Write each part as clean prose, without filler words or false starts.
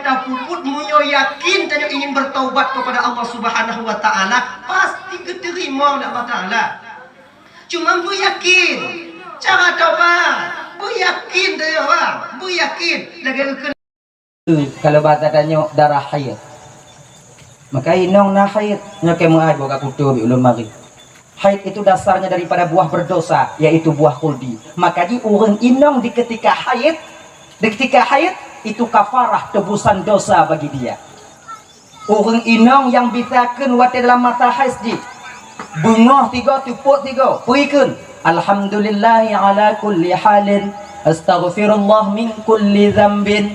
tak puput munyo yakin tanya ingin bertaubat kepada Allah Subhanahu wa taala, pasti diterima oleh Allah taala. Cuma bu yakin cara taubat, bu yakin dia orang, bu yakin lagi kalau bahasa tanya darah haid, maka inong na haid ngakai muad boga kutu bi ulun mari. Haid itu dasarnya daripada buah berdosa, yaitu buah khuldi. Maka di orang inong di ketika haid itu kafarah tebusan dosa bagi dia. Orang inong yang bitakan wate dalam mata haid di bungoh 3 tupuk 3 perikun alhamdulillah ala kulli halin astaghfirullah min kulli dzambin.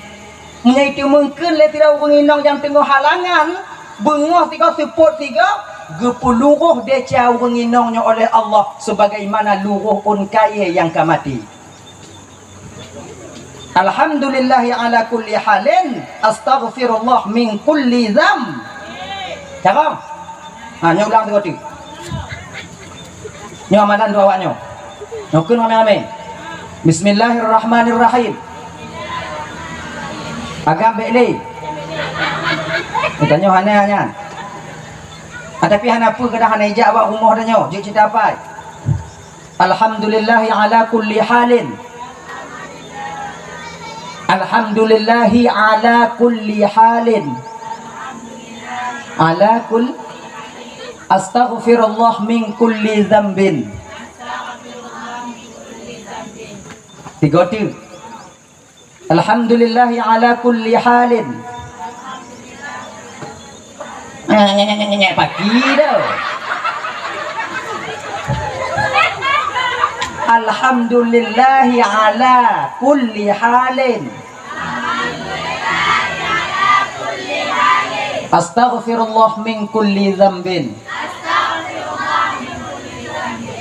Itu mungkin le tidak orang inong yang tengah halangan bungoh 3 tupuk 3 gepeluruh deca orang inongnya oleh Allah sebagaimana luruh pun kaya yang kamati. Alhamdulillah ala kulli halin astaghfirullah min kulli dzam. Cakap nyulang tu tu nyamalan dua awaknya nyokun rame-rame. Bismillahirrahmanirrahim. Agam bekli tanya hanya tapi hana apa kedah hana ijak awak rumah tanya je cerita apa. Alhamdulillah ala kulli halin. Alhamdulillah ala kulli halin. Ala kull astaghfirullah min kulli dzambin. 3 Alhamdulillah ala kulli halin. Pagi dah. Alhamdulillah ala kulli halin. Astaghfirullah min kulli dzambin.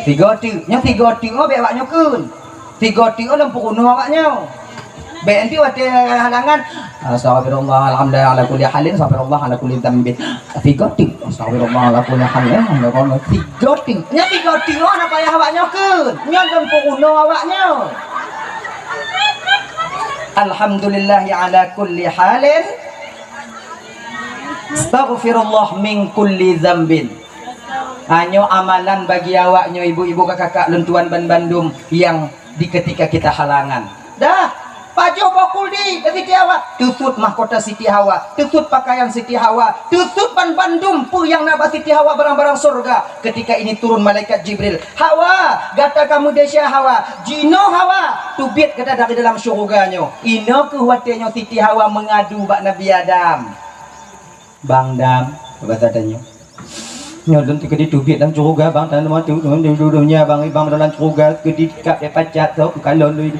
3 nya 3 oh be awaknya kun. 3 lempuk kuno awaknya. Be nanti wate halangan astagfirullah alhamdulillah ala kulli halin astagfirullah ala kulli dzambin. 3 astagfirullah ala kulli halin ngono 3 nya 3 ana payah awaknya kun. Nya lempuk kuno awaknya. Alhamdulillah ala kulli halin astaghfirullah min kulli dzambin. Hanya amalan bagi awaknya ibu-ibu kakak lentuan ban Bandung yang di ketika kita halangan. Dah Pajo bakul di Siti Hawa, tutut mahkota Siti Hawa, tutut pakaian Siti Hawa, tutut ban Bandung pur yang nabah Siti Hawa barang-barang surga. Ketika ini turun malaikat Jibril, Hawa, gata kamu desya Hawa, Jino Hawa, tubit kata dari dalam surganya. Ino kuwatenya Siti Hawa mengadu bak Nabi Adam. Bang Dam, bahasa tanya. Nyodon tiga di tubit dalam surga bang, dan mau tu dudunya bang dalam surga ketika dia pacat tu kalau lu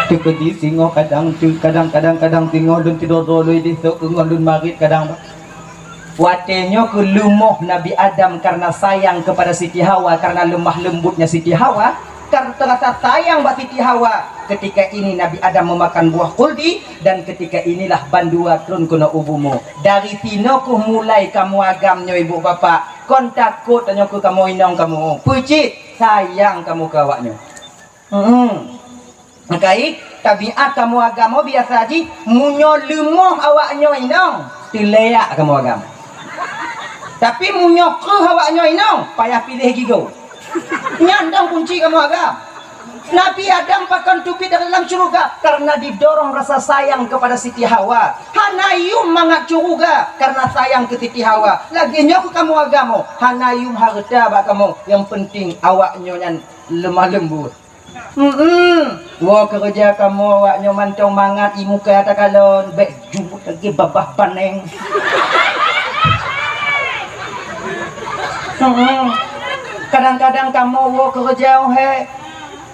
Tukedi singo kadang singo dun tidur dulu di sok ngolun marit kadang watenya ke lumuh Nabi Adam karena sayang kepada Siti Hawa, karena lemah lembutnya Siti Hawa, karena terasa sayang buat Siti Hawa. Ketika ini Nabi Adam memakan buah kuldi, dan ketika inilah bandua turun kena ubumu. Dari tino ku mulai kamu agamnya ibu bapak, kon takut tanya ku kamu inong kamu pucit sayang kamu kawaknya. Makai tabiat kamu agama biasa aja munyo lemoh awaknya inong tileak kamu agama. Tapi munyo ke awaknya inong payah pilih gigo. Nyandang kunci kamu agama. Nabi Adam pakan tupi dalam surga karena didorong rasa sayang kepada Siti Hawa. Hanayum mangat surga karena sayang ke Siti Hawa. Lagi nyok kamu agama. Hanayum harta bak kamu. Yang penting awaknya yang lemah lembut. Wah kerja kamu awaknya mantong mangat imu ke atas kalon baik jumpa lagi babah paneng. Kadang-kadang kamu wah kerja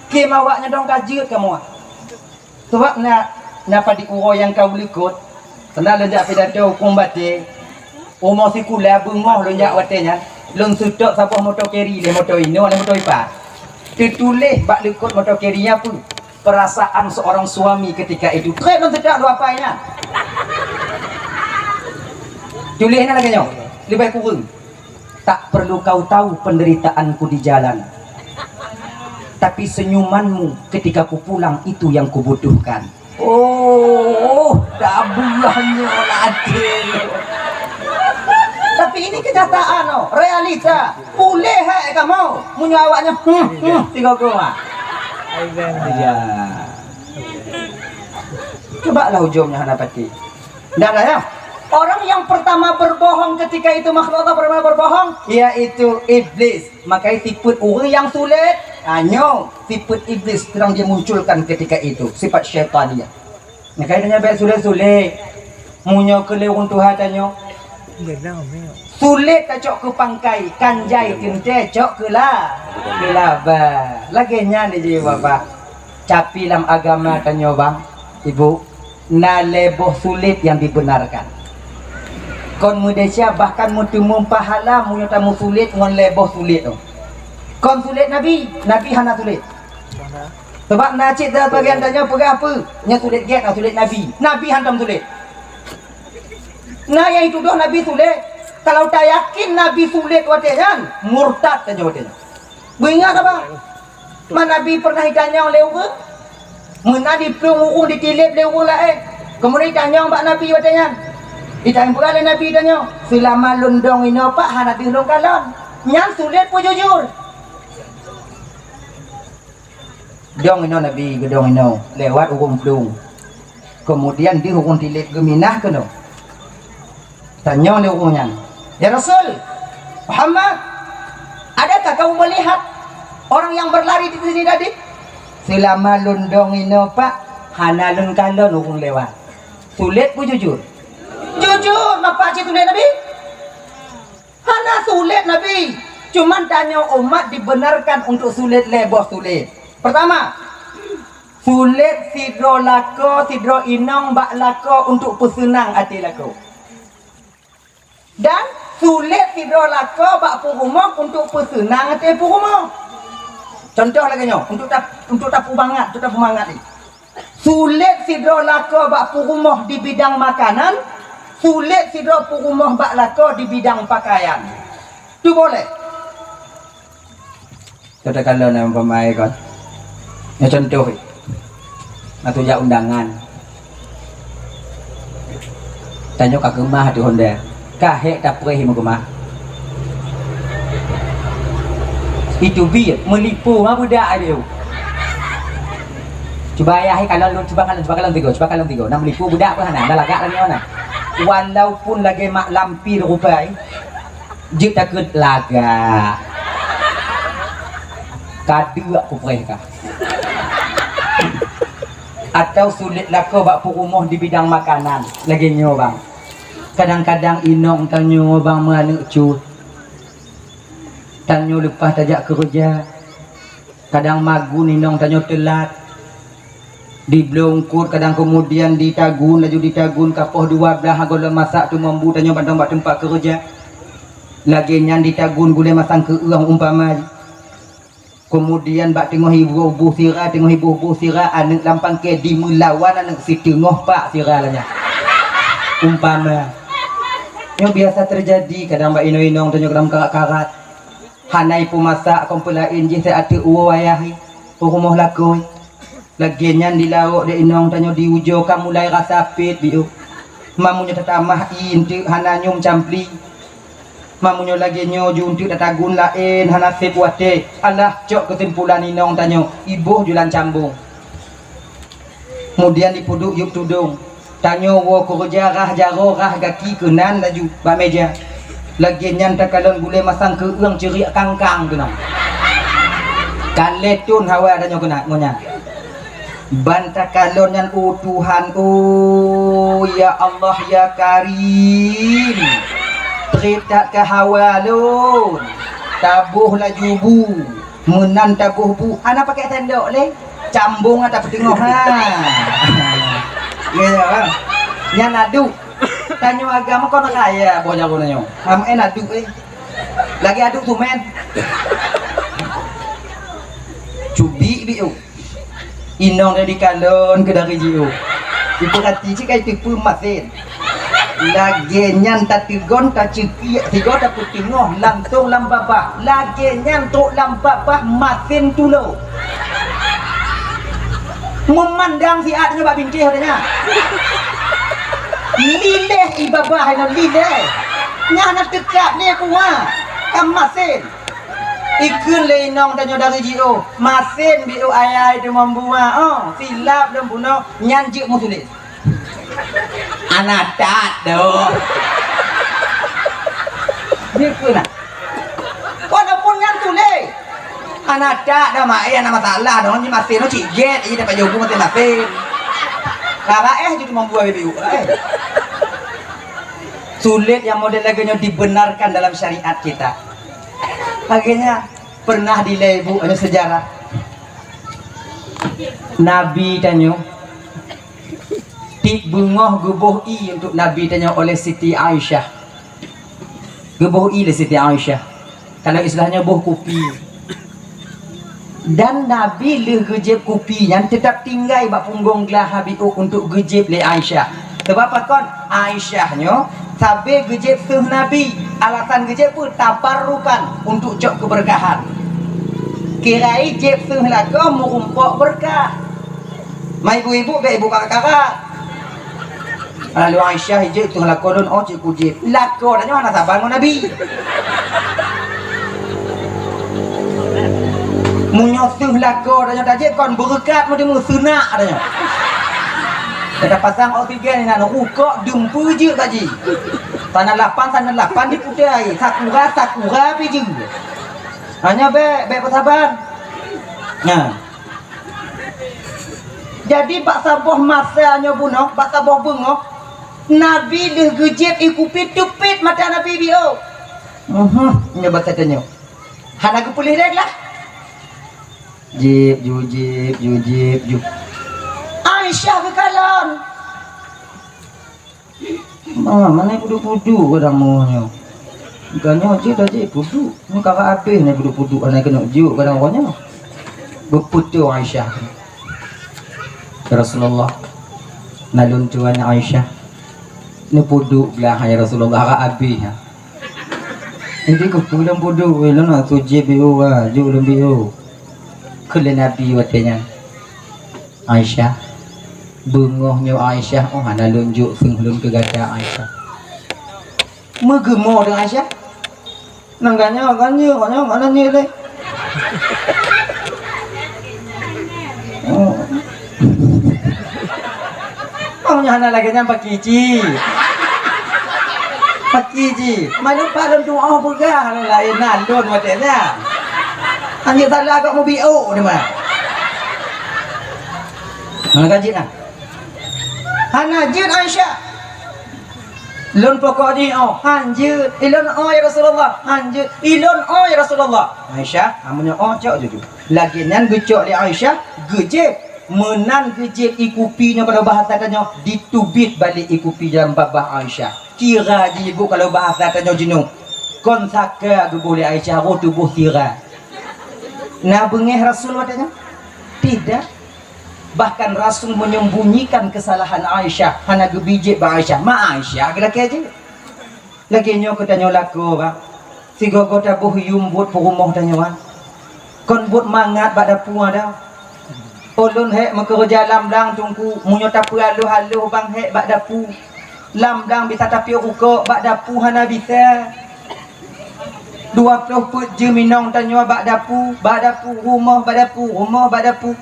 kim awaknya dong kajut kamu. Sebab napa diuro yang kau likut kena lenjak pidato hukum bate umur sikula bungoh lenjak watenya lon sudok sapa motor keri le motor ini oleh motor ipa. Ditulis bak likut motor kerinya pun perasaan seorang suami ketika itu. Kau non tidak dua apanya. Tulisnya lagi nyok, lebih kurang. Tak perlu kau tahu penderitaanku di jalan, tapi senyumanmu ketika ku pulang itu yang kubutuhkan. Oh, abulahnya adil. Tapi ini kenyataan, no, realita. Boleh kamu menyawaknya tiga goma. Ya. Coba lah ujungnya dapati. Tidak ada ya. Orang yang pertama berbohong ketika itu makhluk Allah pertama berbohong, yaitu iblis. Makanya sifat orang yang sulit, hanya sifat iblis terang dia munculkan ketika itu, sifat syaitannya. Makanya baik sulit-sulit, munyo kelewung Tuhan tanya. Sulit tak cok ke pangkai, kanjai tinte cok ke lah, kelaba. Lagi nya ni je bapa. Capi dalam agama tanya bang, ibu, na leboh sulit yang dibenarkan. Kon Malaysia bahkan mutu pahala munyo tamu sulit ngon leboh sulit tu. Kon sulit Nabi hana sulit. Sebab nacik dah bagian tanya pergi apa? Nya sulit get atau sulit Nabi hantam sulit. Nah yang itu doh Nabi sulit. Kalau tak yakin Nabi sulit watenya, murtad saja watenya. Beringat apa? Mana Nabi pernah ditanya oleh orang? Mana di pelung ditilip oleh orang lain. Kemudian ditanya mbak Nabi watenya. Ditanya pula oleh Nabi tanya, selama lundong ini apa hana dilung kalon. Yang sulit pun jujur. Dong ini Nabi gedong ini lewat urung pelung. Kemudian di urung tilip geminah kena. Tanya oleh urungnya, ya Rasul Muhammad, adakah kamu melihat orang yang berlari di sini tadi? Selama lundong ini pak hana lung kalon urung lewat. Sulit pun jujur. Jujur, apa cik sulit Nabi? Hana sulit Nabi. Cuman tanya umat dibenarkan untuk sulit leboh sulit. Pertama, sulit sidro lako, sidro inong bak lako untuk pesenang hati lako. Dan sulit sidro lako bak purumok untuk pesenang hati purumok. Contoh lagi nyo, untuk tapu bangat, ni. Sulit sidro lako bak purumok di bidang makanan, sulit sidro purumok bak lako di bidang pakaian. Tu boleh. Kita kalau nama pemain kan. Ya contoh atau ya undangan tanya ke rumah tu Honda kahek tak perih mau rumah itu bi melipu apa budak dia coba ayah kalau coba kalau tiga nak melipu budak apa hana dah lagak lagi mana walaupun lagi mak lampir rupai je takut lagak kadu aku perih kah atau sulit lako bak rumah di bidang makanan lagi nyo bang kadang-kadang inong tanyo bang menganek cut tanyo lepas tajak kerja kadang magun inong tanyo telat di blongkut kadang kemudian ditagun laju ditagun kapoh 12 golong masak tu mambu tanyo bandang bak tempat kerja lagi nyan ditagun gule masang ke uang umpama kemudian bak tengok ibu sirah anak lampang ke di melawan anak si tengok pak sirah lahnya umpama yang biasa terjadi kadang bak ino-inong tanya dalam karat-karat hanai pemasak kompelain je saya ada uwa wayahi rumah lakoi lagi nyan di lauk de inong tanya di ujo kamu mulai rasa pit biu mamunya tetamah inti hana nyum campli mamunyo lagi nyo juntu datagun lain hana sepuate alah cok kesimpulan inong tanyo ibu jualan cambung kemudian dipuduk yuk tudung tanyo wo kerja rah jaro rah gaki kenan laju bak meja lagi nyan takalon gule masang ke uang cerik kangkang tu nang kaletun hawa tanyo kena ngonya bantah kalon nyan Tuhan ya Allah ya Karim tak ke hawalun tabuh laju bu menan tabuh bu ana pakai tendok le cambung atau petengah ya nya nadu tanyo agama kau nak kaya boja ko nanyo am nadu lagi aduk tu men cubi biu inong dari kalon ke dari jiu diperhati cik kai tipu masin lagi nyan tak tigon tak ciki tiga tak putingoh langsung lambabah lagi nyan tok lambabah masin tulo memandang si adnya bak bincih katanya lileh ibabah no lileh nyana tekap ni aku kam masin ikun le nong tanyo dari jio masin biu ayai tu membua silap dan buno nyanjuk mu tulis anak tak do dia pun walaupun yang tulis anak tak dah mak ayah nama salah dong ni masin no ciget ini dapat jogu mati masin karena jadi membuat biu sulit yang model lagunya dibenarkan dalam syariat kita. Akhirnya pernah dilebu ada sejarah Nabi tanyo ti bungoh gebuh i untuk Nabi tanyo oleh Siti Aisyah. Gebuh i oleh Siti Aisyah. Kalau istilahnya buh kopi. Dan Nabi le gejeb kopi yang tetap tinggal bak punggung gelah habiu untuk gejeb le Aisyah. Sebab apa kon Aisyahnya sampai gejeb suh Nabi alasan gejeb pun tabarrukan untuk cok keberkahan kirai jeb suh lagu merumpok berkah mai ibu-ibu be ibu kakak lalu Aisyah jeb suh lagu don cik kujeb lagu dan mana sabar Nabi munyosuh lagu dan tajib kon berkat mu sunat adanya kita pasang oksigen dengan rukuk dumpu je tadi. Tanah 8 dipudai. Sakura biji. Hanya be bersabar. Nah. Jadi bak saboh masanya bunuh, bak saboh bengok. Nabi dah gejep ikupi tupit mata Nabi bio. Nya bahasa tanya. Hana ku pulih dah lah. Jip. Aisyah ke kalon. Mana pudu-pudu kadang munya. Bukannya je pudu. Ni kakak habis ni pudu-pudu anak kena juk kadang orangnya. Berputu Aisyah. Rasulullah. Nalun tuan Aisyah. Ni pudu belah ya Rasulullah kakak habis. Ini ke pulang pudu nak tujib biu juk lebih. Kele Nabi watenya. Aisyah bungohnya Aisyah hana lunjuk senglun ke gada Aisyah megemo dengan Aisyah nangganya mana ni le hana lagi nyam pakiji malu padam doa buka lain nalun matenya hanya salah kau mau bio ni mah ngajin ah hana jin Aisyah lon pokok ni hanjut ilon ya Rasulullah hanjut ilon ya Rasulullah Aisyah amunnya cok je lagi nan gecok li Aisyah gejeb menan gejeb ikupinya pada bahasa tanya ditubit balik ikupi dalam babah Aisyah kira je ibu kalau bahasa tanya jenuh kon saka gebuli Aisyah ro tubuh kira na bengeh Rasul katanya tidak. Bahkan Rasul menyembunyikan kesalahan Aisyah hana gebijik ba Aisyah ma Aisyah gelak aja lagi nyo katanya laku ba si gogo tabuh yumbut perumah tanya kon but mangat bak dapu ada ulun hek mekerja lamdang tungku munyo tapu halu bang hek bak dapu lamdang bisa tapi ruko bak dapu hana bisa 20 put je minong tanya bak dapu rumah bak dapu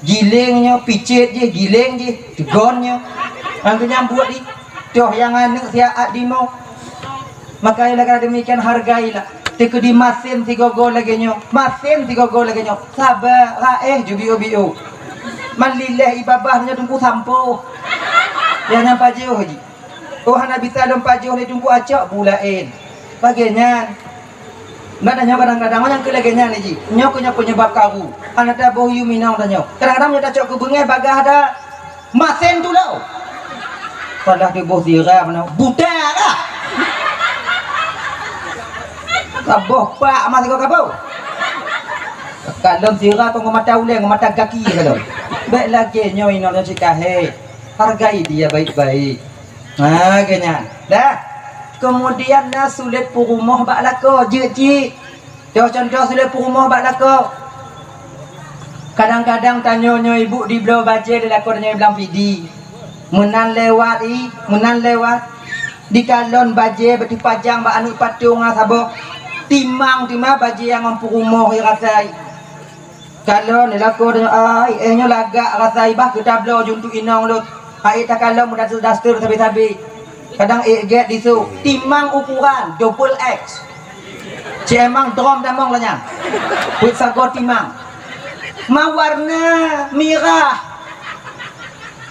gilingnya picit je giling je tegonnya angkanya buat di toh yang anak siat di mau makanya kalau demikian hargailah teka di masin 3 gol lagi nyo sabar raeh bio malillah ibabahnya tunggu sampo jangan pajuh haji hana bisa dong pajuh le tunggu acak bulain bagiannya Badanya kadang-kadang yang kelagenya ni ji. Nyok penyebab karu. Anak dah boh minang dah nyok. Kadang-kadang nyok cok ke bengai bagah ada masen tu lau. Padah di boh zira mana buta lah. Kaboh pak masih kau kabau. Kalau zira tu mata uleng mata kaki kalau. Baik lagi nyok ino nyok cikahe. Hargai dia baik-baik. Nah kenya. Dah. Kemudian na sulit perumah bak lako je contoh sulit perumah bak lako kadang-kadang tanyonya ibu di belah baca dia lako tanya bilang pidi Menan lewat di kalon baje beti pajang ba anu patung sabo timang baje yang mampu umur rasai kalon lako ai nyo laga rasai bah ketablo juntu inong lut ai tak kalon mudah dastur sabi-sabi kadang get disu timang ukuran double X cemang drom damong lanya put sago timang mawarna mirah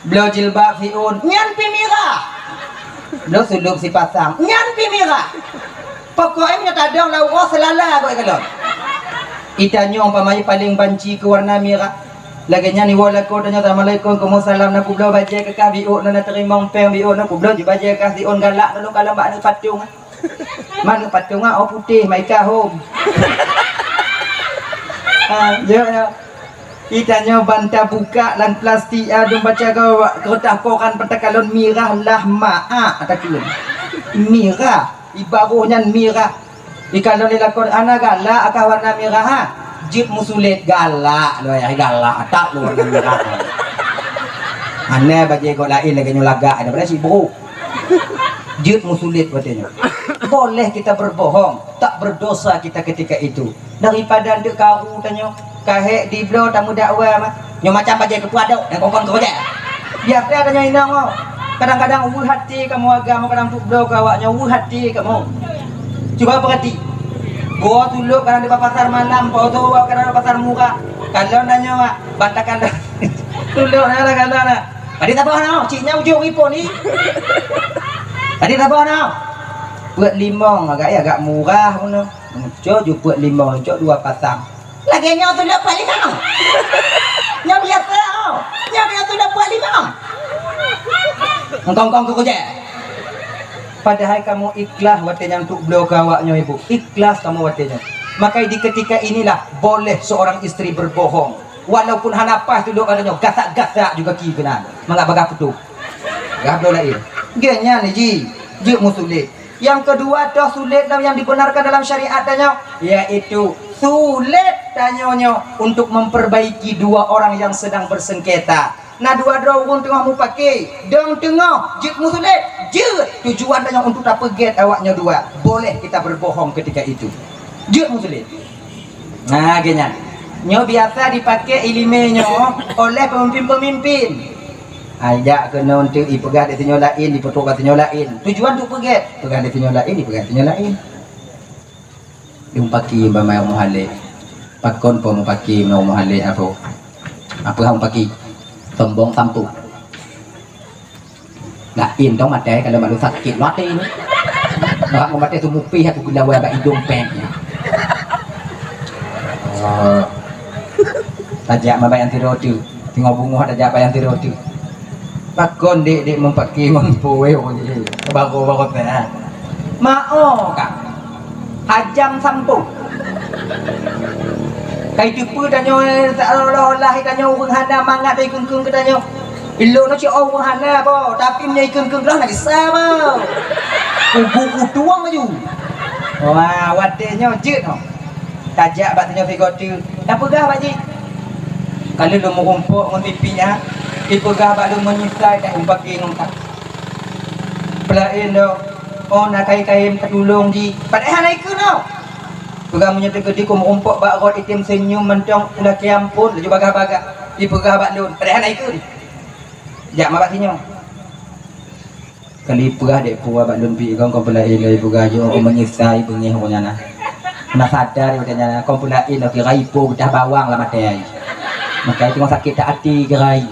beliau jilbab fiun nyan pimirah beliau suluk si pasang nyan pimirah pokoknya kadang lawa selala kau ikalon itanya umpamanya paling banci ke warna merah laganya ni wala ko tanya assalamualaikum salam nak beliau baca ke kah biun nak terima umpeng biun nak beliau je baca kah diun galak tolong kalau mbak ni patung mana patung oh putih maika home ya itanya banta buka lan plastik adum baca kau kertas koran pentakalon mirah lah maa atakulun mirah ibaruhnya mirah ikalon dilakon anak galak akah warna mirah ha jip musulit galak lo ya galak tak lo warna mirah aneh bagi kau lain lagi nyolaga ada pada si bro jip musulit katanya boleh kita berbohong tak berdosa kita ketika itu daripada ndek kau tanya kahek di blo tamu dakwah mah nyo macam baje ketua dok dan kongkong kerja biasa tanya inang oh kadang-kadang ulu hati kamu agama kadang tu blo kawaknya ulu hati kamu coba perhati gua tuluk kadang di pasar malam kau tu kadang di pasar murah kalau nanya mak bantakan tuluk nana kalau nana tadi tak apa nau ciknya ujung ipo ni tadi tak apa nau buat limong agak murah pun cok buat limong cok 2 pasang lagi nyawa tu dapat 5 nyawa biasa nyawa tu dapat 5 engkau kerja padahal kamu ikhlas watenya untuk beliau kawaknya ibu ikhlas kamu watenya maka di ketika inilah boleh seorang istri berbohong walaupun hanapas tu duk katanya gasak-gasak juga kena mangga bagap tu gap do lain genya ni ji musulit yang kedua dah sulit yang dibenarkan dalam syariat tanya yaitu sulit tanyanya untuk memperbaiki 2 orang yang sedang bersengketa. Nah 2 orang tengah mu pakai dong tengah jik musulit je tujuan tanya untuk tak peget awaknya 2 boleh kita berbohong ketika itu jik musulit. Nah genya nyo biasa dipakai ilimenya oleh pemimpin-pemimpin ajak kena untuk ipegat di tinyo lain dipetuk kat tinyo lain tujuan untuk pegat pegat di tinyo lain dipegat tinyo lain yung paki ba may umuhali pagkon po mo paki na umuhali apa ang paki tombong tampu lain dong mate kalau malu sakit mati ini baka mo mate tumupi at gulawa ba idong peng tajak mabayan tirotu tinggal bunga tajak bayan tirotu pakon di mempaki mampuwe bako teh mao kak hajam sampu kai tipu danyo seolah-olah danyo hana mangat dai kengkeng ke danyo ilo no ci o hana bo tapi nyai kengkeng dah lagi sama kubu tuang maju wah wadenya jeut no tajak batnya figotu dah pegah baji kalau lu mau kumpul ngon tipinya ipegah balu menyisai dak umpaki ngompak pelain do oh nak kai-kai ketulung di padahal naik ke no pegang menyatu gede ku merumpok bak rot itim senyum mentong ulah kiampun laju bagah-bagah ipegah bak lun padahal naik ke jak mabak sinyo kali pegah dek puah bak lun pi kau pelain lai pegah jo menyisai bengih punya nah nak sadar katanya kau pelain lagi raipo dah bawang lah matai maka itu sakit tak hati gerai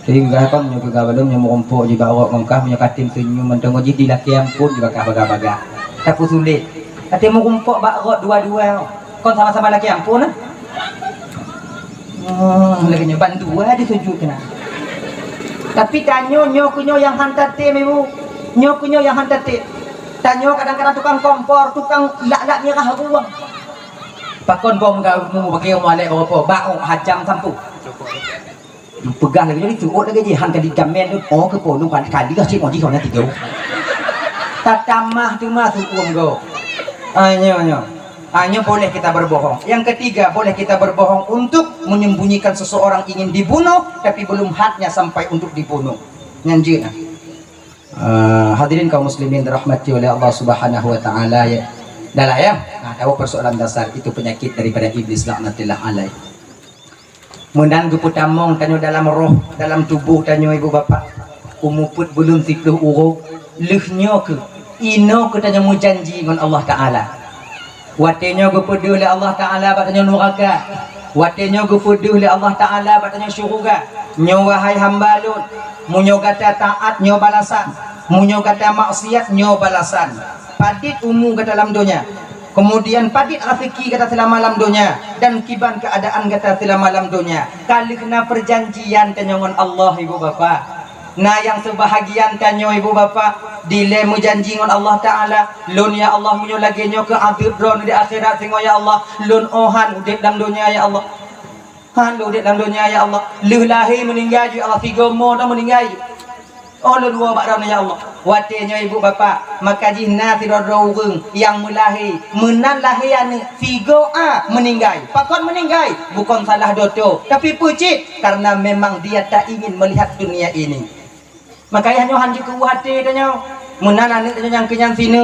sehingga kan nyoba gabalum nyoba rompok juga awak mengkah punya katim senyum mentong ji di laki ampun juga baga-baga tapi sulit katim rompok bakrot dua-dua kon sama-sama laki ampun lagi nyoba dua ditunjuk kena tapi tanyo nyokunyo yang hantate mewu nyokunyo yang hantate tanyo kadang-kadang tukang kompor tukang lak-lak merah ruang pakon bom kamu pakai molek apa baong hajam sampu pegang lagi jadi tuot lagi je hang kali gamen tu oh ke polong kan kali dah cik modi kau nanti go tak tamah tu mah hukum go hanya boleh kita berbohong yang ketiga boleh kita berbohong untuk menyembunyikan seseorang ingin dibunuh tapi belum hadnya sampai untuk dibunuh nyanjir. Hadirin kaum muslimin dirahmati oleh Allah Subhanahu wa taala ya. Dalah ya. Nah, tahu persoalan dasar itu penyakit daripada iblis laknatillah alaih. Mundan geputamong tanyo dalam roh, dalam tubuh tanyo ibu bapa. Umuput belum 30 uruk, leuhnyo ke ino ke tanyo mu janji dengan Allah taala. Watenyo gepudu oleh Allah taala batanya neraka. Watenyo gepudu oleh Allah taala batanya syurga. Nyo wahai hamba lun, munyo kata taat nyo balasan, munyo kata maksiat nyo balasan. Padit umu ke dalam dunia. Kemudian padit rezeki kata telah malam dunia dan kiban keadaan kata telah malam dunia. Kali kena perjanjian tanyangan Allah ibu bapa. Nah yang sebahagian tanyo ibu bapa dile mujanji dengan Allah taala lun ya Allah munyo lagi nyo ke adib ron di akhirat singo ya Allah lun ohan udip dalam dunia ya Allah. Han udip dalam dunia ya Allah. Lu lahir meninggal ya Allah tiga mo dah meninggal. Oh lu dua bakran ya Allah. Watenya ibu bapa maka jina tidak dorong yang mulahi menan lahian figo a meninggal pakon meninggal bukan salah doto tapi pucit karena memang dia tak ingin melihat dunia ini maka hanya hanji ke hati tanya menan anak yang kenyang sini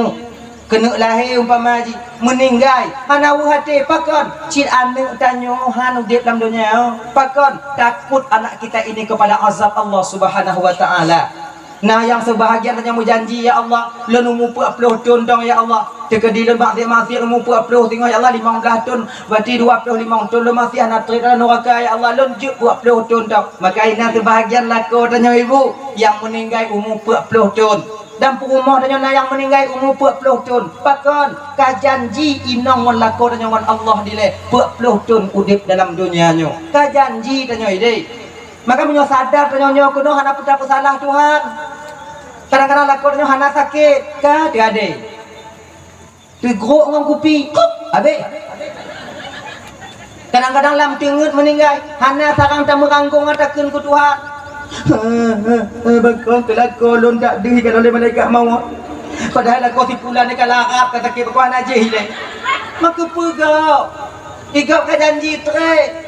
kena lahir umpama ji meninggal hana hati pakon cit anak tanya han udip dalam dunia pakon takut anak kita ini kepada azab Allah Subhanahu wa taala. Nah yang sebahagian tanya mu janji ya Allah lun umur 40 tahun dong ya Allah tekedi lun maksiat umur 40 tengok ya Allah 15 tahun berarti 25 tahun lun masih anak terima neraka ya Allah lun juk 40 tahun dong maka ini sebahagian lako tanya ibu yang meninggal umur 40 tahun dan perumah tanya yang meninggal umur 40 tahun pakon kajanji inong lako tanya Allah dile 40 tahun udip dalam dunianya kajanji tanya ide maka menyo sadar tanya nyo kuno hana putra salah Tuhan kadang-kadang lakornya hana sakit ka tiade tigrok ngam kupi abe kadang-kadang lam tingut meninggal hana sarang tamu ranggung atakeun ku Tuhan bakon kelako lon tak di kan oleh malaikat maut padahal aku tipulan ni kalarap kata ke bakon aja hile maka pegau igap ka janji tre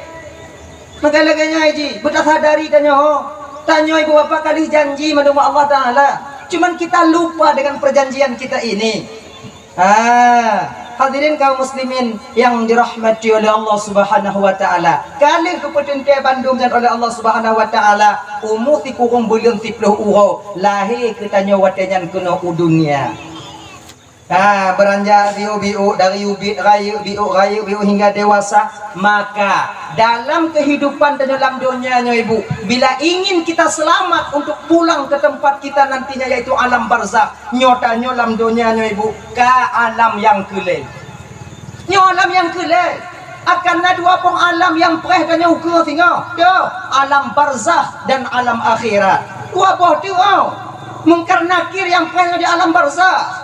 maka laganya haji betul sadari tanya ibu bapa kali janji madu Allah taala cuman kita lupa dengan perjanjian kita ini. Hadirin kaum muslimin yang dirahmati oleh Allah Subhanahu wa taala. Kali keputusan ke Bandung dan oleh Allah Subhanahu wa taala umur ti kurung bulun 10 uro lahir ketanya watanyan kena dunia. Beranjak biu dari ubit rayu hingga dewasa maka dalam kehidupan dan dalam dunianya ibu bila ingin kita selamat untuk pulang ke tempat kita nantinya yaitu alam barzakh nyotanya dalam dunianya ibu ke alam yang kelai alam yang kelai akan ada dua pun alam yang pereh dan ukur tengok alam barzakh dan alam akhirat dua buah tu mungkar nakir yang pereh di alam barzakh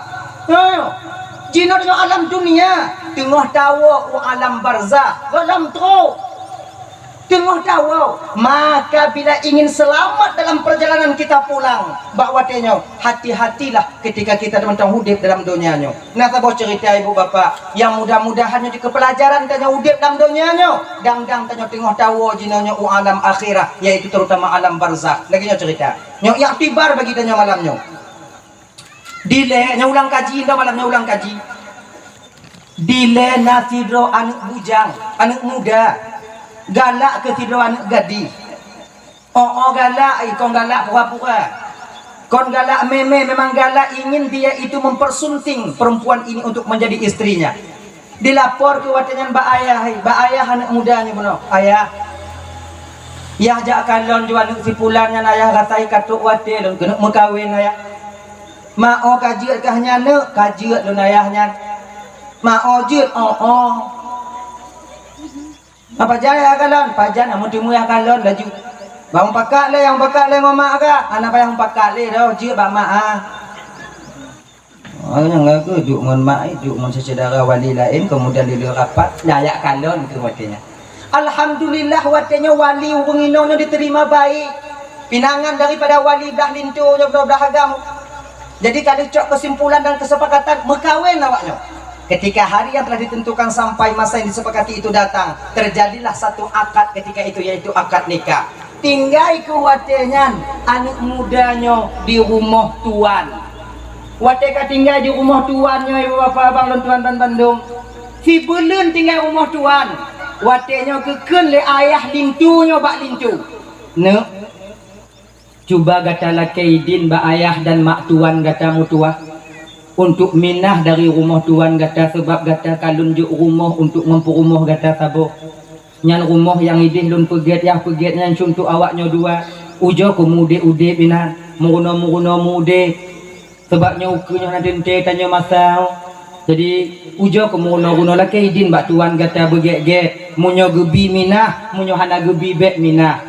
jina dengan alam dunia tengah tawa alam barzakh dalam teruk tengah tawa maka bila ingin selamat dalam perjalanan kita pulang bakwatenya hati-hatilah ketika kita tentang hidup dalam dunianya nah saya cerita ibu bapa yang mudah-mudahan di kepelajaran tanya hidup dalam dunianya dang-dang tanya tengah tawa jinanya alam akhirah yaitu terutama alam barzakh lagi cerita nyok yaktibar bagi tanya malamnya dile nya ulang kaji indah malamnya ulang kaji dile natidro anak bujang anak muda galak ke tidro anak gadis galak ikon galak pura-pura kon galak memang galak ingin dia itu mempersunting perempuan ini untuk menjadi istrinya dilapor ke watanyan ba ayah anak mudanya benar ayah ya jak kalon jual si pulannya ayah katai katuk wate lon kena mekawin ayah mau kajiat kahnya ne kajiat lun ayahnya mau jut apa jaya kalon pajan amun timu ya kalon laju bang pakak le yang pakak le ngoma ka anak yang pakak le dah jut ba ma yang lagu duk mon mak duk mon saudara wali lain kemudian dia rapat layak kalon ke watenya alhamdulillah watenya wali penginongnya diterima baik pinangan daripada wali dah lintunya dah agama. Jadi kalau cok kesimpulan dan kesepakatan mekawin awaknya. Ketika hari yang telah ditentukan sampai masa yang disepakati itu datang, terjadilah satu akad ketika itu yaitu akad nikah. tinggal ke watenya anak mudanya di rumah tuan. Wate ka tinggal di rumah tuannya ibu bapa abang dan tuan dan Bandung. Si belun tinggal rumah tuan. Watenya keken le ayah lintunya bak lintu. Ne. Cuba gata lakaidin ba ayah dan mak tuan gata mutua untuk minah dari rumah tuan gata sebab gata kalunjuk rumah untuk ngempu rumah gata sabo. Nyan rumah yang idih lun peget yang peget nyan untuk awaknya dua ujo kemude ude binan muguno mude sebabnya ukunya nanti tanya masau jadi ujo kemuno laki idin bak tuan gata begek munyo gebi minah munyo hana gebi bek minah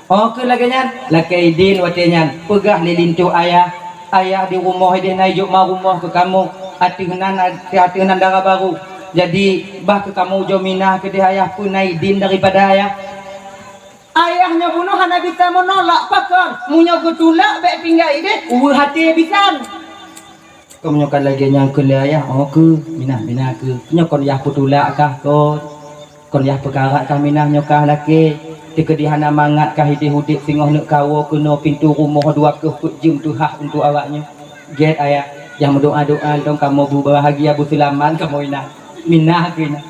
ke lagi nyan laki idin watenyan pegah lilintu ayah di rumah idih naik ma rumah ke kamu hatinan darah baru. Jadi bah ke kamu jominah ke dia ayah pun naidin daripada ayah. Ayahnya bunuh hana bisa menolak pakar. Munyo getulak baik pinggai deh. Hati bisan. Kamu nyokan lagi yang ke ayah. Ke minah ke. Nyokon yah putulak kah kon yah perkara kah minah nyokah laki. Dika dihana mangat kah hidik-hudik singoh nak kawo kena pintu rumah dua ke jum tuhah untuk awaknya. Get ayah. Yang berdoa-doa dong kamu bahagia berselaman kamu inah. Minah kena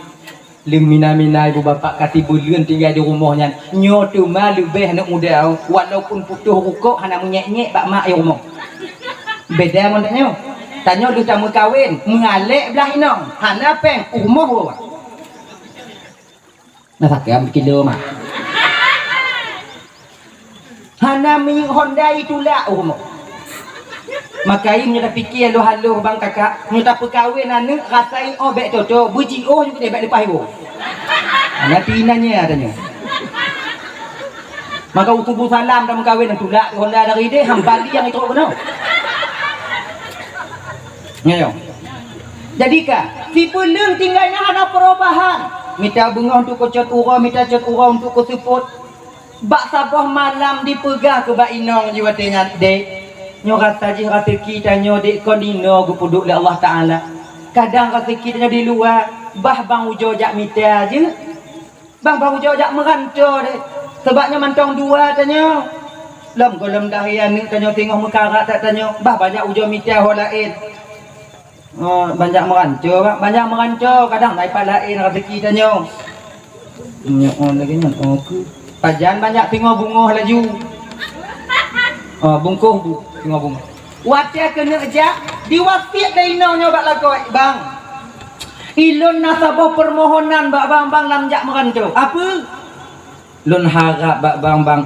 leng minah ibu bapak kati bulan tinggal di rumahnya nyo tu malu beh anak muda walaupun putuh rukuk hana menyek-nyek bak mak yang rumah beda mondaknya tanya lu tamu kawin mengalek belah inong hana peng rumah bawa nah sakam kilo mak hana ming Honda itulah rumah makai nya dah fikir halo bang kakak nya tak perkahwin anak rasai obek toto buji juga dia bak lepas ibu ana pinanya adanya maka utubu salam dah mengkahwin dan tulak Honda dari dia hambali yang itu benar nyayo jadikah si peleng tinggalnya ada perubahan minta bunga untuk kocot urang minta cot urang untuk keseput bak sabah malam dipegah ke bak inong jiwatenya dek nyo rasa je rezeki tanyo dek kondino gupuduk le Allah Taala. Kadang rezeki tanyo di luar, bah bang ujo jak mita je. Bang ujo jak merantau dek. Sebabnya mantong dua tanyo. Lem golem dahian ni tanyo tengok mekarat tak tanyo. Bah banyak ujo mita ho lain. Banyak merantau, kadang naik lain rezeki tanyo. Nyo lagi nyo ke. Pajan banyak tengok bunga laju. Bungkuh tengok bunga. Watia kena ajak diwasiat dari inongnya bak lakoi bang. Ilun nasabah permohonan bak bang lam jak merantau. Apa? Lun harap bak bang.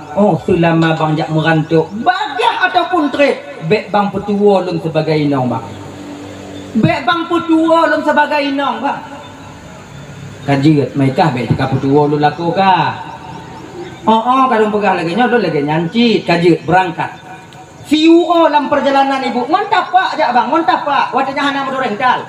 Selama bang jak merantau bagah ataupun trade bek bang petua lun sebagai inong bang. Bek bang petua lun sebagai inong bang. Kajiat mereka bek cakap petua lun laku kah? Kadang pegah lagi lun lagi nyancit kajiat berangkat. Siu dalam perjalanan ibu ngontap pak aja bang ngontap pak watanya hana motor rental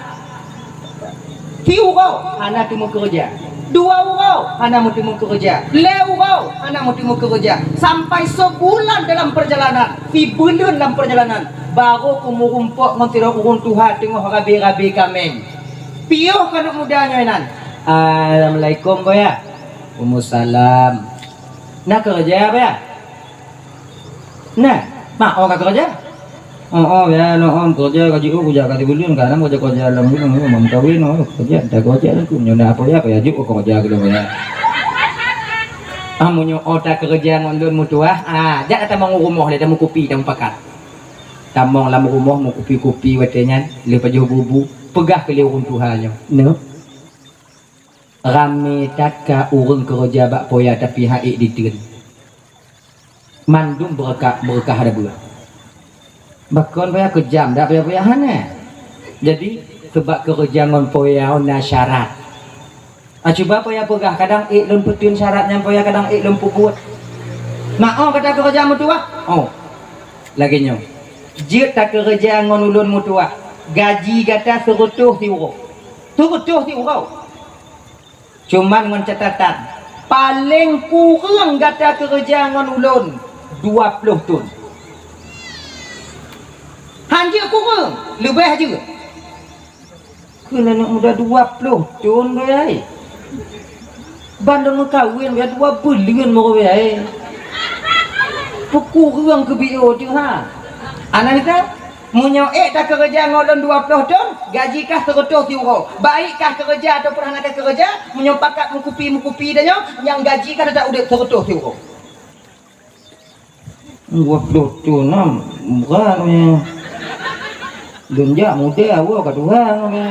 siu hana temu kerja 2 urau hana temu kerja 5 urau hana temu kerja sampai sebulan dalam perjalanan si bulan dalam perjalanan baru kumurumpok mentira urun Tuhan tengok rabi-rabi kameng piuh kana mudanya nan Assalamualaikum boya Waalaikumsalam nak kerja apa ya nah mak kak kerja ya kerja gaji kerja kati bulan kan kerja dalam bulan mau kawin kerja dah kerja aku nyonya apa ya kerja gitu ya munyo otak kerja ngondon mutua jak datang mau rumah dia mau kopi dan pakat tamong lam rumah mau kopi watenya lepas jauh bubu pegah ke urun Tuhannya no rame tatka urun kerja bak poya tapi haik diteun mandum berkah ada buah bakon payah kejam dak payah hana jadi sebab kerja ngon poya na syarat coba payah pegah kadang lun petun syaratnya payah kadang lun puput kata kerja mutua lagi nyo jit tak kerja ngon ulun mutua gaji kata serutuh ti urau cuman ngon catatan paling kurang kata kerja ngon ulun 20 tun hanjir kurang lebih juga kena nak muda 20 tun bayai bandung kawin biar 2 bulan mau bayai Pukul ruang ke bio je ha. Anak kita munyo tak kerja ngolon 20 tahun, gaji kah 100 euro. Baik kah kerja atau pernah nak kerja, munyo pakat mukupi dah yang gaji kah tak udah 100 euro. 20 tahun murah punya. Dunja muda awak kat Tuhan punya.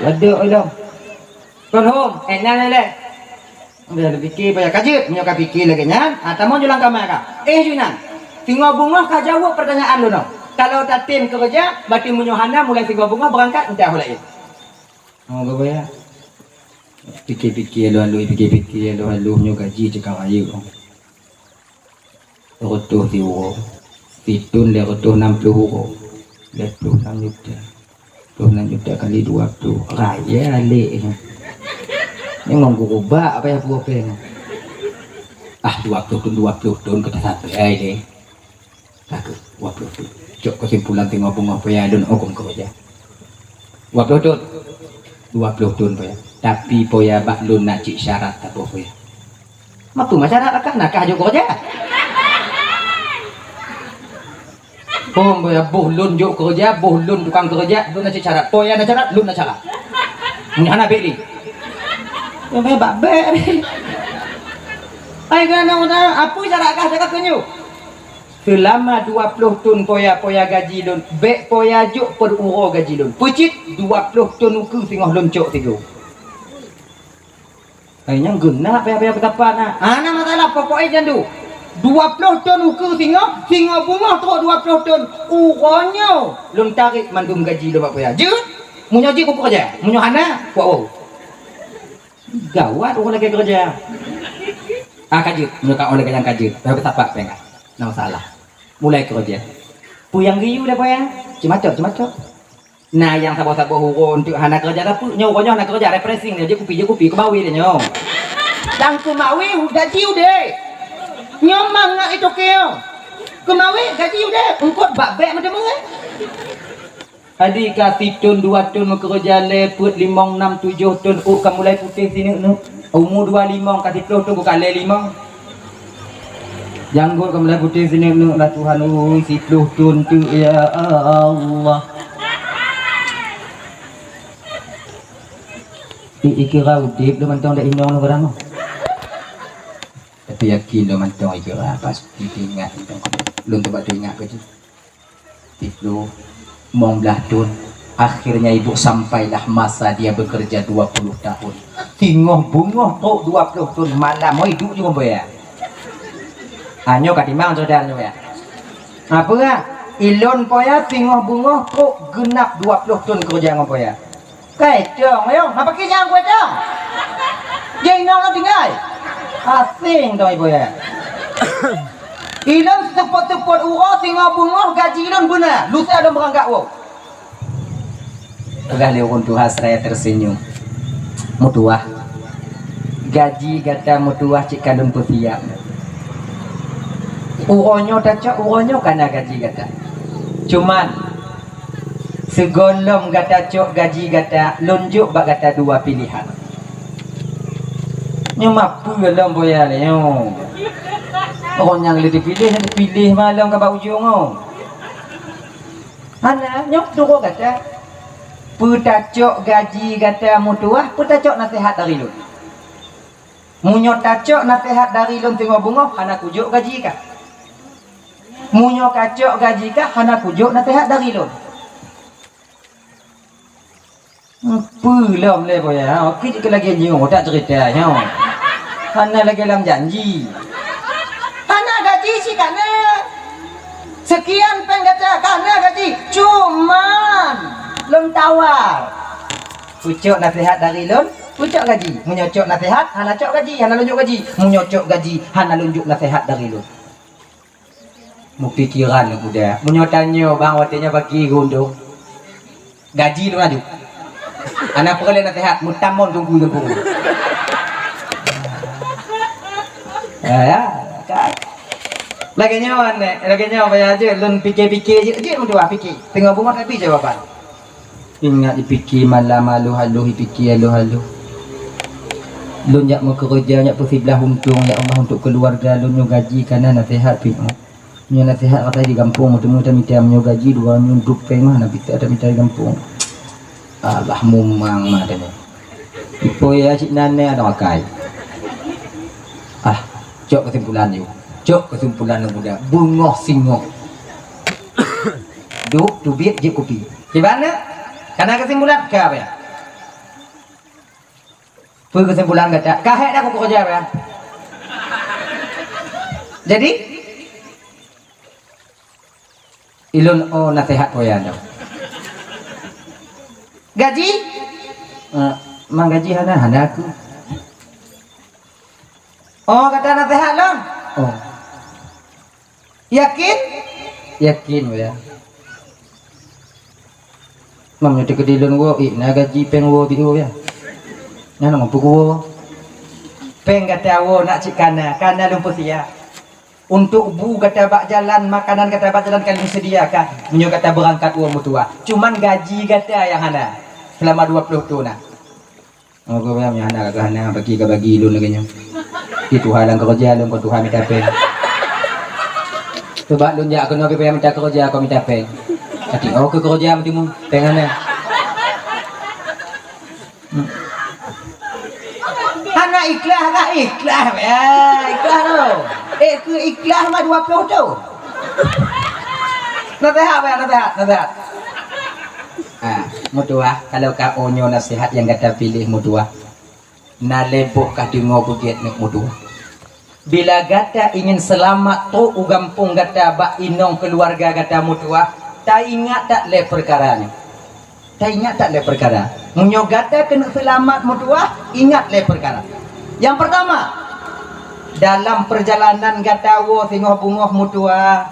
Ada dah. Kon home, enak. Dia fikir payah kajut, punya fikir lagi nya. Tamu julang kamar kah? Junan. Tinggal bunga kah jawab pertanyaan lu no. Kalau tak tim kerja, berarti munyohana mulai tinggal bunga berangkat entah mulai. Oh apa ya? Fikir lalu nyo gaji cakap ayu. Rotoh euro. Pitun le rotoh 60 euro. 26 juta. 26 juta kali 20. Raya alik. Ini ngomong gubak apa ya buah pen. 20 tahun kita sampai deh. Takut 20 tahun. Cok kesimpulan tengok bunga paya dan hukum kerja. 20 tahun. 20 tahun paya. Tapi paya bak lun nak cik syarat tak paya. Mak tu masyarakat kan nak ajo kerja. Paya boh lun juk kerja, boh lun tukang kerja, lun nak cik syarat. Paya nak syarat, lun nak syarat. Ni anak beli. Ya bak beli. Ai kana apa syarat kah cakap kenyu? Selama 20 tahun poya gaji lun, bek poya juk per uro gaji lun. Pucit 20 tahun uku tengah loncok tiga. Kayaknya guna payah betapa nak. Ana masalah pokoknya jandu. 20 tahun uku tengah bunga teruk 20 tahun. Uronyo lun tarik mandum gaji lun poya. Je, munyo je kupu kerja. Munyo hana wow. Gawat orang lagi kerja. Kajut, mereka oleh yang kajut. Payah betapa pengah. Nah salah. Mulai kerja. Puyang riu dah payah. Cuma-cok. Nah yang sabar-sabar hurun untuk anak kerja dah pu nyoronyo anak kerja refreshing dia je kupi ke bawi dia nyo. Dang kumawi gaji udah. Nyomang nak itu keo. Kumawi gaji udah. Engkot bak bek macam mana? Adik kasih tun 2 tun mau kerja leput 5 6 7 tun kamu mulai putih sini nu. Umur 25 kasih 10 tun bukan le 5. Janggut kamu mulai putih sini nu lah Tuhan si 10 tun tu ya Allah. Ikira udip lu mantong dak inong lu berano. Tapi yakin lu mantong ikira pasti ingat intong. Lu tempat ingat ke tu. Itu mong belah akhirnya ibu sampailah masa dia bekerja 20 tahun. Tinggoh bungoh tok 20 tahun malam mau hidup juga bayar. Anyo katimang saudaranya ya. Apa ya? Ilon poya tinggoh bungoh tok genap 20 tahun kerja ngopo ya. Kecong ayo, apa kisah gue dong? Jeng nong tinggal. Asing doi boya. Ilon sepot-sepot uro tinggal bungoh gaji ilon benar. Lusa ada berangkat wo. Udah lewat Tuhan saya tersenyum. Mutuah. Gaji kata mutuah cik kadun putiak. Uronyo tak uronyo karena gaji kata. Cuman segolong kata cok gaji kata lunjuk bak kata dua pilihan. Nyemapu dalam boya le. Orang yang lebih pilih malam ke bau ujung oh. Ana nyok suruh kata putacok gaji kata mutuah putacok nasihat dari lu. Munyo tacok nasihat dari lu tengok bunga hana kujuk gaji kah. Munyo kacok gaji kah hana kujuk nasihat dari lu. Belum le boya. Okey lagi nyo tak cerita nyo. Hana lagi dalam janji. Hana gaji si kana. Sekian pen kata kana gaji. Cuman lom tawar. Pucuk nasihat dari lom, pucuk gaji. Menyocok nasihat, hana cok gaji, hana lunjuk gaji. Menyocok gaji, hana lunjuk nasihat dari lom. Mupikiran udah. Menyotanyo bang watenya bagi gundung. Gaji lu maju. Anak perlu nasihat, mutamon tunggu. Ya, kan. Lagi nyawa aja, lun fikir je mudah fikir. Tengok bunga tapi jawaban. Ingat dipikir malam malu halu dipikir halu. Lun jak mau kerja, jak pergi belah untung, jak rumah untuk keluarga, lun gaji karena nasihat pihak. Nyo nasihat kata di kampung mudah-mudahan minta menyo gaji dua nyunduk pengah nak kita ada minta di kampung. Allah mumang madanya. Ipo ya cik nane ada makai. Cok kesimpulan yuk. Cok kesimpulan yang muda. Bungoh singoh. Duk tubit je kopi. Gimana? Karena kesimpulan kah ya? Kesimpulan kata. Kahek dah aku kerja ya. Jadi ilun nasihat ko yan. Gaji? Mang gaji hana aku. Kata nasihat long. Yakin? Yakin ya. Mam nyuti kedilun wo na gaji peng wo bi wo ya. Nana mampu wo. Peng kata wo nak cikana lumpur sia. Untuk bu kata bak jalan makanan kata bak jalan kalian sediakan menyo kata berangkat uang mutua cuman gaji kata yang hana selama 20 tahun nah aku bilang yang hana kagak hana bagi lu lagi nya itu halang kerja lu kau Tuhan minta pen coba lu jak kena pe minta kerja kau minta pen tapi ke kerja mesti mu pengen hana ikhlas ya ikhlas tu ke ikhlas mah 20 tahun. Nasihat. Mutua kalau ka onyo nasihat yang kata pilih mutua. Na leboh ka dingo bugiet nek mutua. Bila gata ingin selamat tu ugampung gata bak inong keluarga gata mutua, ta ingat tak le perkara ni. Munyo gata kena selamat mutua, ingat le perkara. Yang pertama, dalam perjalanan gatawo tengok bungoh mutua,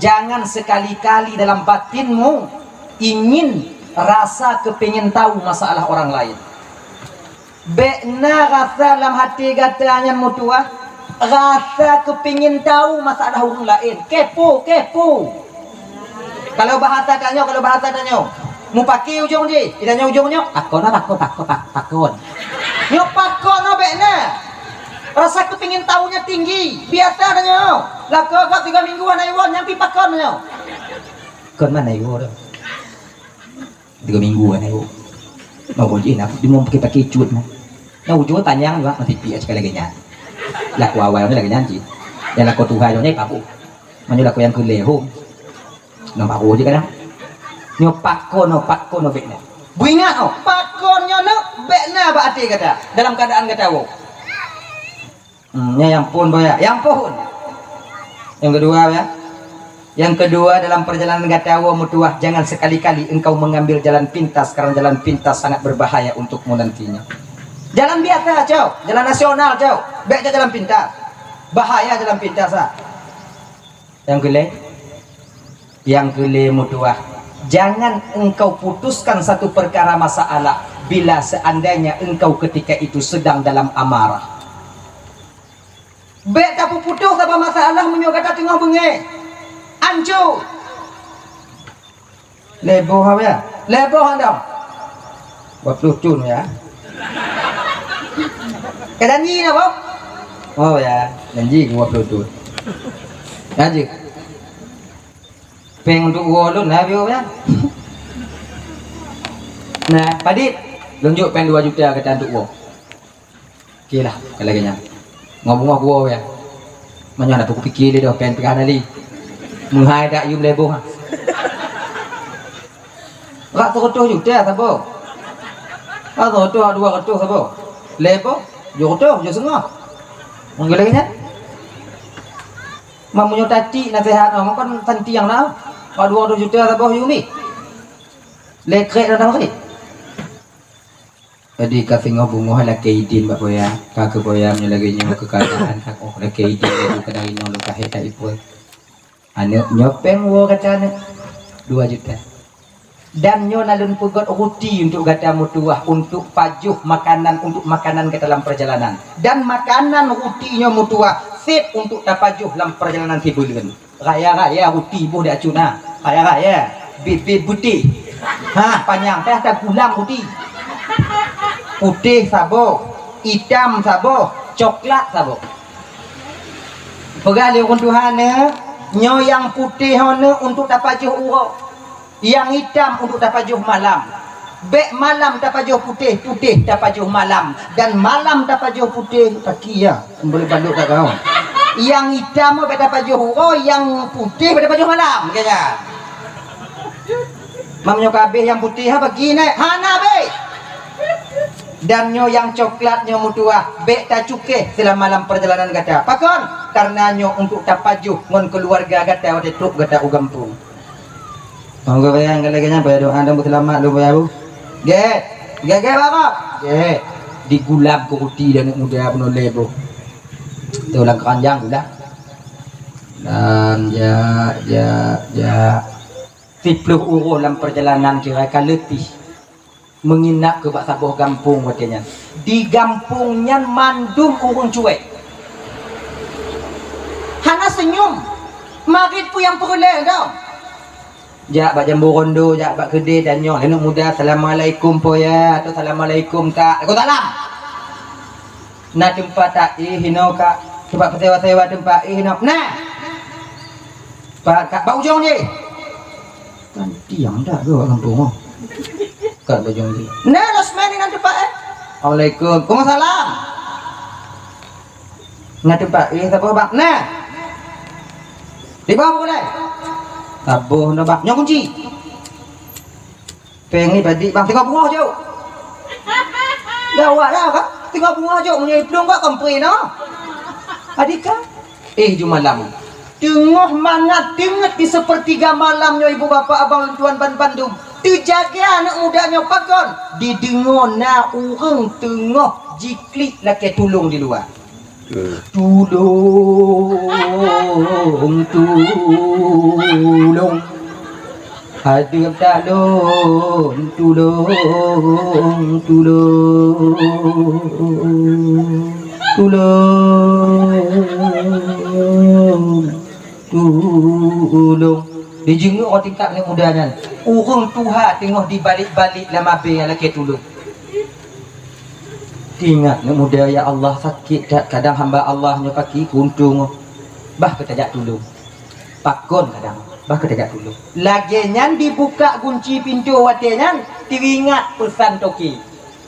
jangan sekali-kali dalam batinmu ingin rasa kepingin tahu masalah orang lain. Bekna rasa dalam hati gatanya mutua, rasa kepingin tahu masalah orang lain. Kepo. Kalau bahasa tanyo, mu pakai ujung je, idanya ujungnya, pakon. Nyo pakon no bekna. Rasa kepingin tahunya tinggi, biasa nyo. Lako 3 mingguan ayo nyampi pakon nyo. Kon mana ayo dah. 3 mingguan ayo. Mau boleh nak mau pakai cut nah. Nah ujung panjang juga masih piak sekali lagi nya. Laku awal ni lagi nyanci. Yang laku Tuhan nyo papu. Manyo laku yang keleho. Nampak aja kan. Nyo pakon no bekna. Bu ingat pakon nyo no bekna ba ati kata dalam keadaan kata wo. Yang pun boya, yang pun. Yang kedua ya. Yang kedua dalam perjalanan gatawa mutuah, jangan sekali-kali engkau mengambil jalan pintas karena jalan pintas sangat berbahaya untukmu nantinya. Jalan biasa jauh, jalan nasional jauh, baik jalan pintas. Bahaya jalan pintas ah. Yang kele mutuah, jangan engkau putuskan satu perkara masalah bila seandainya engkau ketika itu sedang dalam amarah. Bek tak putus apa masalah menyokata tengah bengai. Ancu. Leboh apa ya? Leboh anda. Buat lucu ya. Janji apa? Oh ya, janji buat lucu. Janji. Peng untuk wolun lah bio ya. Nah, Padit, tunjuk pen 2 juta kata untuk wo. Okeylah, kalau lagi nya. Ngomong gua ya. Mana nak aku fikir dia dah pen pegang ali. Menghai dak yum leboh. Rak tu juta sabo. Rak tu 200 sabo. Leboh, yo setengah. Mungkin lagi nya. Mamunyo tati nasihat ngomong kan tanti yang dah. 200 juta sabo yumi. Lekrek dah kali. Jadi kasih ngobungoh lah keidin bak boya, kakek boya menyelagi nyo kekayaan hak oh lah keidin itu kedai nol kahit tak ipul. Ane nyopeng wo kata ane 2 juta. Dan nyo nalun pugot ruti untuk gata mutuah untuk pajuh makanan untuk makanan ke dalam perjalanan. Dan makanan ruti nyo mutuah fit untuk tapajuh dalam perjalanan tibulan. Raya ruti buh dak cuna. Raya bibit putih. Panjang teh ada gulang ruti. Putih sabo, hitam sabo, coklat sabo. Pegang dia Tuhan ya, Nyo yang putih hono untuk tapajuh uro, yang hitam untuk tapajuh malam. Bek malam tapajuh putih, putih tapajuh malam, dan malam tapajuh putih kaki ya. Boleh banduk tak kau? Yang hitam bek tapajuh uro, yang putih bek tapajuh malam, kaya. Mamnyo kabeh yang putih ha bagi naik hana be. Dan nyo yang coklat nyo mutua bek ta cuke selama malam perjalanan gata. Pakon karena nyo untuk tapajuh ngon keluarga gata wate tuk gata u gampung. Monggo bayang kalaganya bayar doa dan selamat lu bayar. Ge bapak. Ge digulab ku uti dan muda puno lebo. Tulang keranjang udah. Dan ya 10 euro dalam perjalanan kira letih menginap ke bak sabuh kampung katanya. Di kampungnya mandum urung cuek. Hana senyum. Marit pu yang peroleh tau. Jak bak jambu rondo, jak bak kedai dan nyo. Anak muda, assalamualaikum po ya. Atau assalamualaikum kak. Aku salam. Nah tempat tak hinau kak. Tempat sewa-sewa tempat hinau. Nah. Pak kak bau ujung ni. Kan tiang dah ke kampung. Kak bajong ni. Nah, losmeni nanti Pak. Assalamualaikum. Waalaikumsalam. Nanti Pak, siapa Bang? Nah. Di bawah boleh. Tabuh na Bang. Nyok kunci. Peng ni badi Bang tengok bunga jauh. Gawat dah Kak. Tengok bunga jauh punya hidung Kak kompre no. Adik Kak. Jumalam. Tengah mangat tinget di sepertiga malamnya ibu bapak abang tuan Bandung. Terjaga anak mudanya pakon. Didengar na urang tengah jiklik laki tulung di luar. Tulung. Hadir talon tulung. Dijenguk orang tingkap ni mudanya. Urung Tuhan tengok di balik-balik lama be yang laki tulung. Ingat ni muda ya Allah sakit tak kadang hamba Allah nya paki kuntung. Bah ketajak tulung. Pakon kadang bah ketajak tulung. Lagi nyan dibuka kunci pintu watenya teringat pesan toki.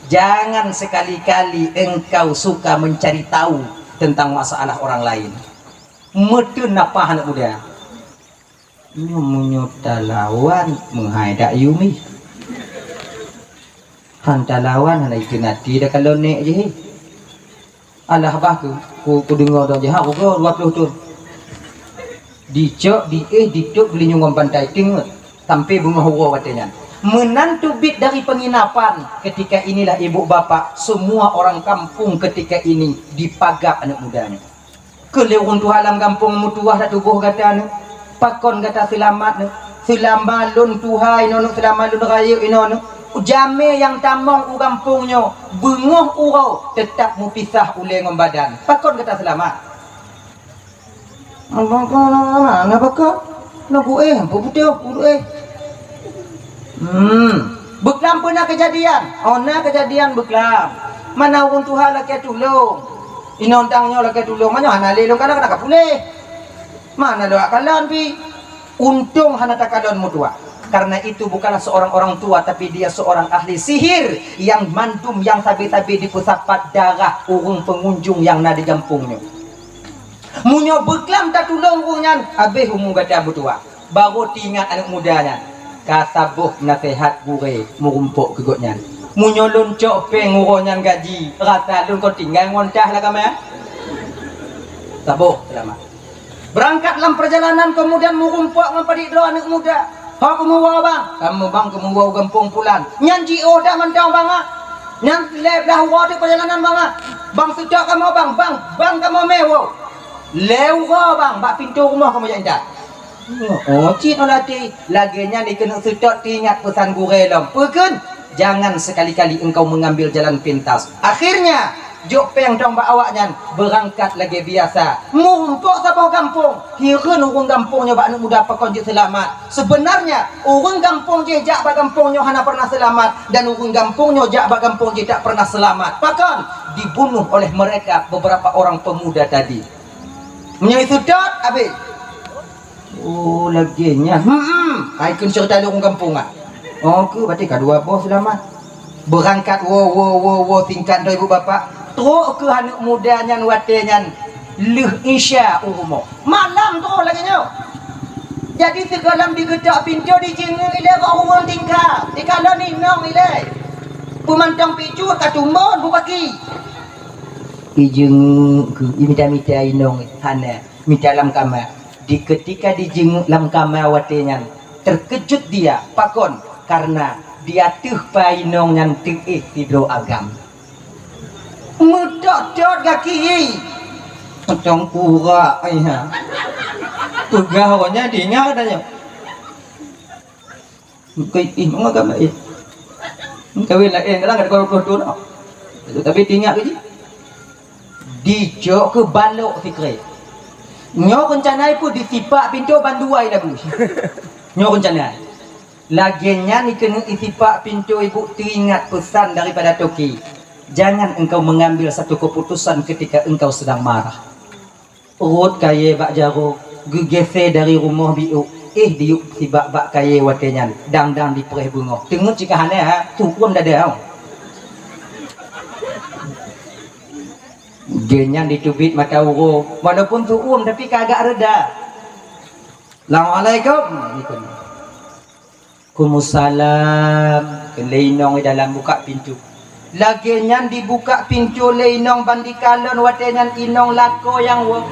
Jangan sekali-kali engkau suka mencari tahu tentang masalah orang lain. Metun apa anak muda? Menyuta lawan menghaidak yumi. Hantar lawan hana itu nanti dah kalau nek je. Alah bah ku dengar dah je ha ku 20 tu. Dicok dituk beli nyungom pantai tengok sampai bunga hura katanya. Menantu bit dari penginapan ketika inilah ibu bapak semua orang kampung ketika ini dipagap anak mudanya. Kelewun tu halam kampung mutuah dak tubuh kata anu. Pakon kata selamat ni selamalun tuhai nono selamalun raya inono jame yang tamong u kampungnya bengoh urau tetap mu pisah ule ngom badan pakon kata selamat mana bakal nabu putih beklam pernah kejadian kejadian beklam mana urung tuhan laki tulung inontangnya laki tulung mana hana lelong kana kena kapuleh. Mana doa kalian pi? Untung hana takadon mutua. Karena itu bukanlah seorang orang tua tapi dia seorang ahli sihir yang mandum yang sabi-sabi di pusapat darah urung pengunjung yang na di kampungnya. Munyo beklam tak tulung urungan habis umum gada mutua. Baru tingat anak mudanya. Kasabuh nasihat gure murumpuk kegotnya. Munyo loncok peng urungan gaji. Rata lun kau tinggal ngontah lah kamu ya. Sabuh selamat. Berangkat dalam perjalanan kemudian murumpuak ngapadi doa anak muda. Ha kamu bawa bang? Kamu bawa kampung pulang. Nyanji dah mentau bang ah. Nyan lep dah wadi perjalanan bang ah. Bang sedap kamu bang kamu mewo. Lewa bang, bak pintu rumah kamu yang dah. Oh cik olati. Laginya dikena sedap ingat pesan gure lom. Pekun jangan sekali-kali engkau mengambil jalan pintas. Akhirnya jok peng dong bak awaknya berangkat lagi biasa mumpuk sabau kampung hireun urang kampungnya bak anak muda pakon je selamat sebenarnya urang kampung je jak bak kampungnya hana pernah selamat dan urang kampungnya jak bak kampung je tak pernah selamat pakon dibunuh oleh mereka beberapa orang pemuda tadi menyai sudut habis Oh laginya. Ai kun cerita lu kampung ah. Oh ke berarti kedua bos selamat. Berangkat wo tingkat do ibu bapak. Teruk ke anak mudanya watenya leh isya umur. Malam teruk laginya. Jadi segalam digedak pintu dijengeng ile ke orang tingkat. Dikala ni nong ile. Pemantang picu katumbon bupaki. Ijeng ke imita-mita inong hana mita lam kamar. Di ketika dijenguk lam kamar watenya terkejut dia pakon karena dia tuh painong yang tinggi tidur agam. Mudah-mudah kaki. Macam pura ayah. Pegawainya dengar tanya. Kau agama eh. Kawin lah kadang ada kau tu nak. Tapi tinggal ke je. Dijok ke balok fikri. Nyo rencanai pun disipak pintu banduai dah bus. Nyo rencanai. Laginya ni kena isipak pintu ibu teringat pesan daripada Toki. Jangan engkau mengambil satu keputusan ketika engkau sedang marah. Urut kaya bak jaro, gegese dari rumah biuk. Diuk si bak kaya watenya. Dang di perih bunga. Tengok jika hana ha, tukum dah ada. Genya ditubit mata uru. Walaupun tuum tapi kagak reda. Assalamualaikum. Kumusalam. Leinong dalam buka pintu. Laginya dibuka pintu leinong bandikalon watenya inong lako yang wo.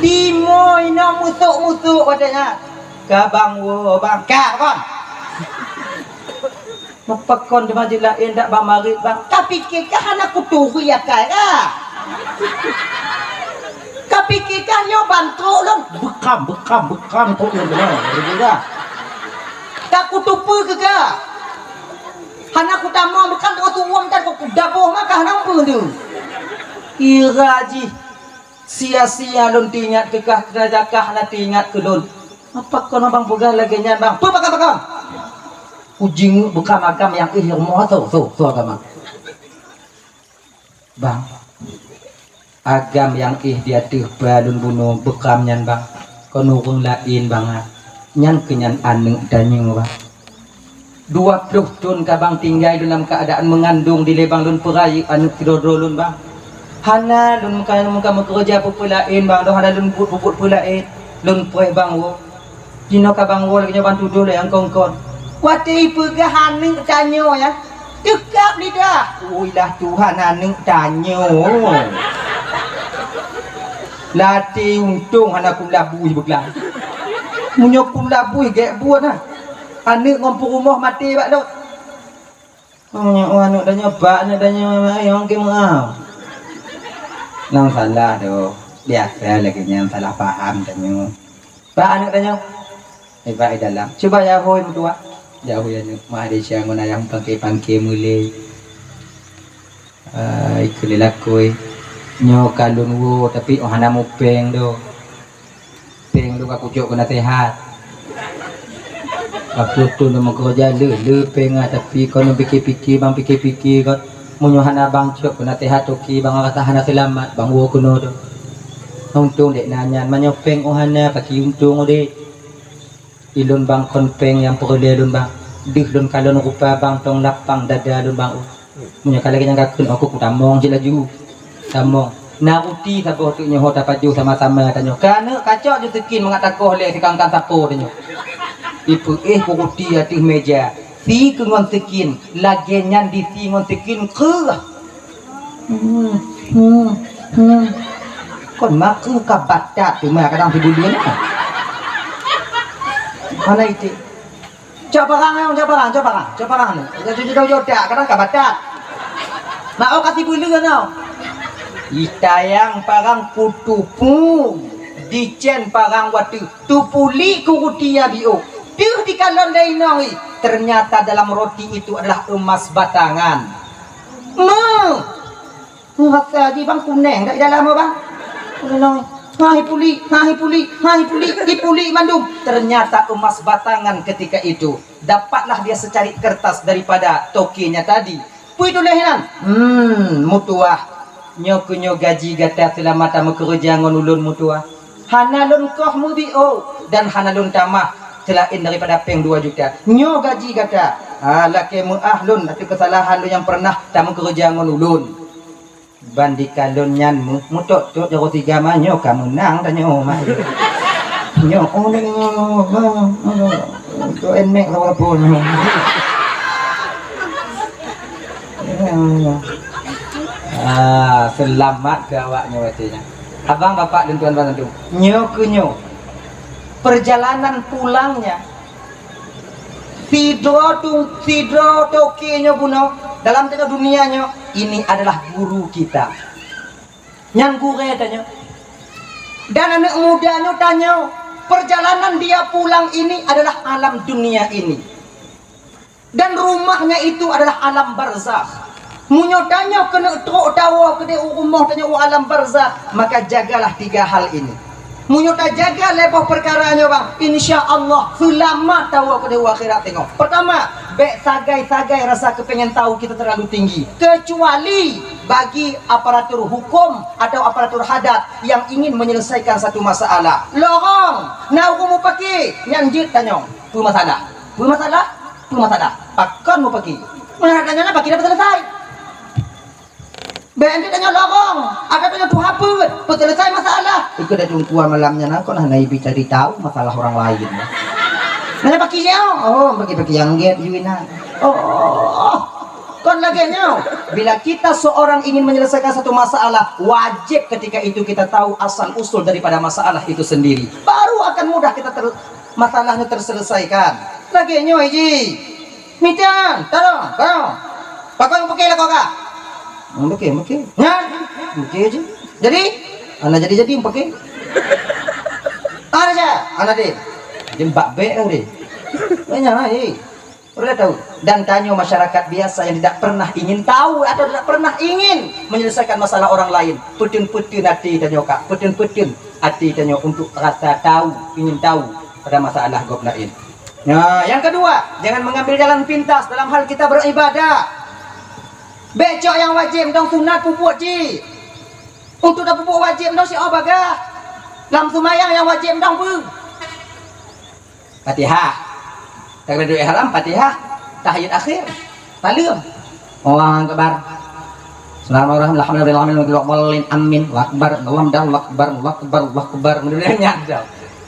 Timo inong musuk watenya. Kabang wo bang kabang. Mapakon di majilah endak bang marit bang. Tapi kekah anak kutu ya kaya. Tapi kekah yo bantu lon. Bekam tu yang benar. Berbeda. Tak kutupu ke ke? Hana ku tamang bekam dengan tu uang tak ku dabuh maka hana pun tu. Iraji sia-sia lon tingat kekah kenajakah na tingat ke lon. Apa kau abang pegang lagi nya bang? Apa bakam? Ujing bukan agam yang ilmu tu agama. Bang. Agam yang dia tuh balun bunuh bekam nyan bang. Kau nurung lain bang. Nyan kenyan aneng danyeng bang. 20 tahun kabang tinggal dalam keadaan mengandung di lebang lun perai anu kidodro lun bang. Hana lun muka kerja pulain bang. Dah ada lun bubut pulain. Lun perai bang wo. Jino kabang wo lagi bantu dulu yang kongkon. Wati pegahan ning tanyo ya. Dekap lidah. Uilah Tuhan ning tanyo. Lati untung anak kulabui beglang. Munyo kulabui gek buat nah. Anak ngompu rumah mati bak dok. Anak dah nyoba dah yang ke mau. Nang salah do. Biasa lagi yang salah paham danyo. Pak anak danyo. Baik dalam. Coba ya hoi berdua. Jauh ya Malaysia ngona yang pangke mulai. Ikulilakoi. Nyo kalun wo tapi ohana mo peng do. Peng do kakucok kena sehat. Aku tu nama kerja le peng tapi kau nak fikir bang fikir kau munyohana bang cok kena sehat toki bang kata hana selamat bang wo kuno do. Untung dek nanya manyo peng ohana paki untung ode. Ilun bang konpeng yang peroleh lun bang. Dih lun kalon rupa bang tong lapang dada lun bang. Punya kali yang kakun aku kutamong je laju. Tamong. Naruti sabo tu nyoh dapat ju sama-sama tanyo. Kana kacok je tekin mengatakoh le sikangkan sapo tanyo. Ipu kuruti atih meja. Si kengon tekin lagenyan di si ngon tekin ke. Kon maku kabatat tu mah kadang tibulian. Mana itu? Coba orang. Jauh kadang kabatat. Mau kasih bulu kan? Itayang parang kutupu, dicen parang watu, tupuli kurutia bio. Tuh di kalon lainoi. Ternyata dalam roti itu adalah emas batangan. Rasa di bang kuning tak dalam bang? Hai puli, dipuli mandum. Ternyata emas batangan ketika itu. Dapatlah dia secari kertas daripada tokinya tadi. Pui tu lehinan. Mutuah. Nyo gaji gata selamata mekerja ngon ulun mutuah. Hana lun koh mubio. dan hanalun tamah selain daripada peng 2 juta. Nyo gaji kata. Laki mu ahlun atau kesalahan lu yang pernah tamu kerja ngon bandi kalon nyan mu mutok tok jaro 3 manyo kamu menang tanyo mah. Nyo to enek apa pun. Selamat ke awaknya watenya. Abang bapak dan tuan-tuan itu. Nyo ke nyo. Perjalanan pulangnya Sidro tokinya buno dalam tengah dunianya ini adalah guru kita. Nyan gure tanya. Dan anak mudanya tanya, perjalanan dia pulang ini adalah alam dunia ini. Dan rumahnya itu adalah alam barzakh. Munyo tanya kena truk tawa ke rumah tanya alam barzakh, maka jagalah 3 hal ini. Munyo tak jaga lepas perkaranya bang, insya Allah selamat tahu ke dewa akhirat tengok. Pertama, bek sagai-sagai rasa kepengen tahu kita terlalu tinggi. Kecuali bagi aparatur hukum atau aparatur hadat yang ingin menyelesaikan satu masalah. Lorong, nak aku mau pakai, nyanjit tanya, tu masalah, pakon mau pakai. Mana tanya pakai dapat selesai. Benda tanya lorong, ada tanya tu apa? Selesai masalah. Ikut dah tungguan malamnya nak kau nak naik cari tahu masalah orang lain. Mana pakai dia? Oh, pakai yang get juinan. Oh. Kon lagi nyo. Bila kita seorang ingin menyelesaikan satu masalah, wajib ketika itu kita tahu asal usul daripada masalah itu sendiri. Baru akan mudah kita masalahnya terselesaikan. Lagi nyo Haji. Mitian, tolong. Pakai lah kau kak. Pakai. Nyan, pakai aja. Jadi, anak jadi pakai. Aja, anak deh. Jadi mbak be deh. Banyak lagi. Udah tahu. Dan tanya masyarakat biasa yang tidak pernah ingin tahu atau tidak pernah ingin menyelesaikan masalah orang lain. Putun hati tanya kak. Putun hati tanya untuk rasa tahu, ingin tahu pada masalah gob lain. Nah, yang kedua, jangan mengambil jalan pintas dalam hal kita beribadah. Becok yang wajib dong sunat pupuk ji. Untuk dah pupuk wajib dong si bagah. Dalam sumayang yang wajib dong pu. Fatihah. Takbiratul ihram Fatihah. Tahiyat akhir. Talim. Allahu akbar. Bismillahirrahmanirrahim. Amin. Akbar. Allahu akbar. Kemudian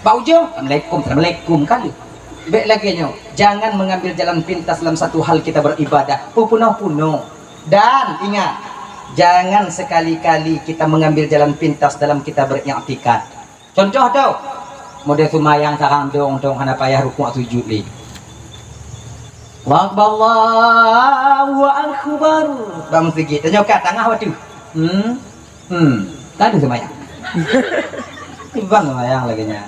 Pak ujung. Assalamualaikum kali. Baik lagi nyo. Jangan mengambil jalan pintas dalam satu hal kita beribadah. Puno. Dan ingat, jangan sekali-kali kita mengambil jalan pintas dalam kita beriktikad. Contoh tau, model sumayang sarang dong hana payah rukuk sujud li. Allahu akbar. Bang segi, tanya kat tengah waktu. Tadi sumayang. Ibang sumayang lagi nya.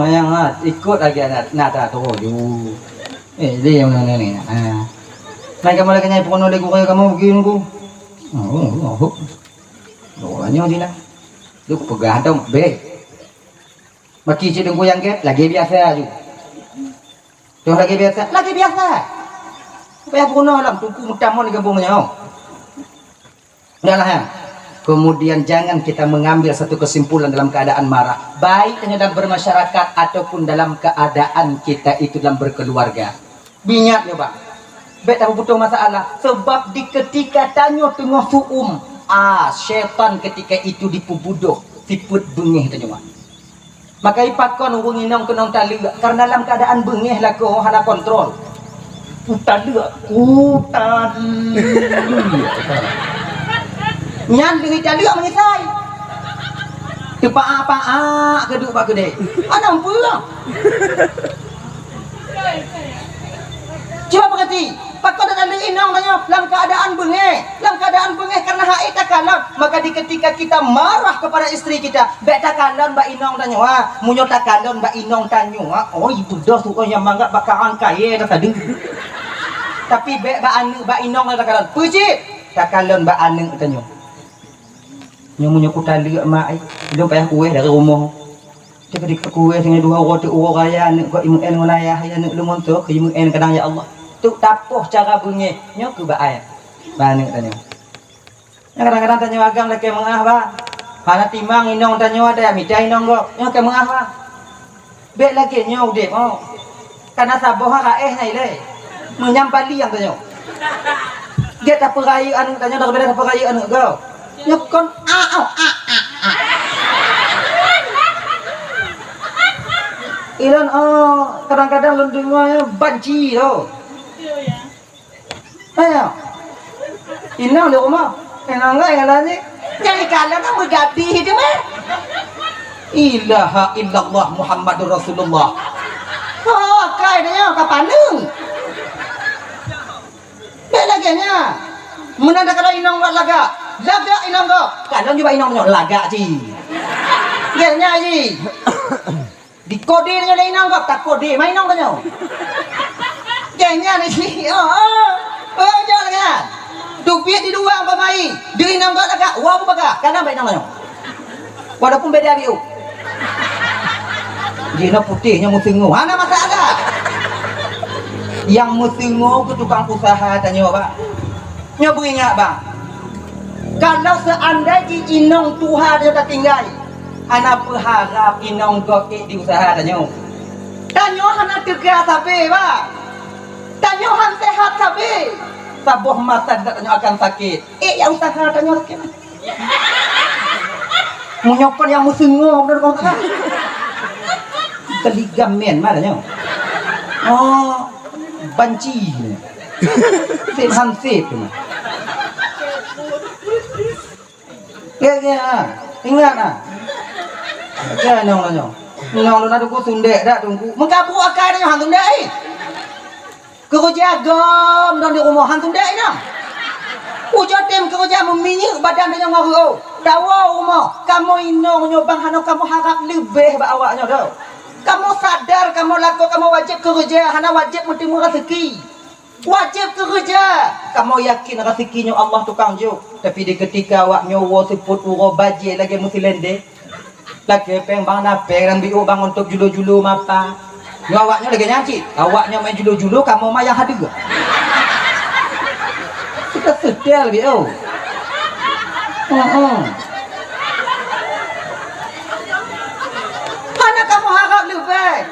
Yang ikut lagi nada tu ju. Dia yang mana ni? Naik kamu lagi nyai pun oleh gua kamu begini ku. Doanya di lah. Lu pegang dong, be. Maki cidung yang get lagi biasa aja. Tuh lagi biasa. Supaya pun alam tunggu mutamon di kampungnya. Udahlah ya. Kemudian jangan kita mengambil satu kesimpulan dalam keadaan marah, baik dalam bermasyarakat ataupun dalam keadaan kita itu dalam berkeluarga. Bingat ya Pak. Baik tak butuh masalah sebab di ketika tanya tengah suum syaitan ketika itu dipubuduh siput bengih tanya maka ipakon hubungi nong kenong tali karena dalam keadaan bengih lah kau hana kontrol utali nyan dengan tali mengisai tepak apa keduk pak gede ana pulang coba perhati pakon dan inong tanya dalam keadaan bengeh karena haid takalon maka di ketika kita marah kepada istri kita bek takalon mbak inong tanya munyo takalon mbak inong tanya oh ibu dah suka yang mangga bakaran kaya dah tadi tapi bek mbak inong takalon puji takalon mbak ane tanya munyo ku tali mak belum payah kue dari rumah dia kedik kue dengan 2 roti urang raya nek kok imu en ngonayah ya nek lumon tu ke imu en kadang ya Allah tu tapuh cara bunyi nyo ke bae bane tanya kadang-kadang tanya agam lagi mengah ba hana timang inong tanya ada ya midai inong go nyo ke mengah ba Bek lagi nyo dek mau. Karena saboh hak nai le. Menyampali yang tanyo. Dia tak perai anu tanyo dah beda tak perai anu go. Nyokon Ilan kadang-kadang lundungnya banci tu. Ayo. Inang di rumah. Inang enggak yang lain. Jadi kalian kan bergadi itu mah. Ilaha illallah Muhammadur Rasulullah. Oh, kai dia kapan nung? Belaganya. Mana ada kalau inang buat laga. Laga inang go. Kalian juga inang punya laga ji. Gelnya ji. Di kode nya le inang go tak kode mai inang kanyo. Gelnya ni ji. Jangan kan. Dupiat di dua apa mai. Di inang go laga. Wah baga. Kana mai inang kanyo. Walaupun beda biu. Jina putihnya musingo. Mana masalah? Yang musingo ke tukang usaha tanya Pak. Nyoba ingat Bang. Kalau seandainya inong Tuhan dia tinggal, anak berharap inong gokek di usaha tanya. Tanya anak tegak sabe Pak. Tanya han sehat sabe. Saboh mata tak tanya akan sakit. Yang usaha tanya sakit. Menyopan yang musingo benar kau tak? Teligam men mana oh banci sip hansip ya ingat ya nong ada ku sundek dah tunggu mengkapu akar ni han sundek kerja gom dan di rumah han sundek ni ujar tem kerja meminyak badan dia ngaru dawa rumah kamu inong nyobang hano kamu harap lebih awaknya dah. Kamu sadar, kamu laku, kamu wajib kerja. Hana wajib bertemu rezeki. Wajib kerja. Kamu yakin rezekinya Allah tukang jo. Tapi di ketika awak nyowo seput uro baje lagi mesti lende. Lagi peng bang napeng dan biu bang untuk julu-julu mapa. Yo awaknya lagi nyanci. Awaknya main julu-julu, kamu mah yang hadir. Kita sedar biu.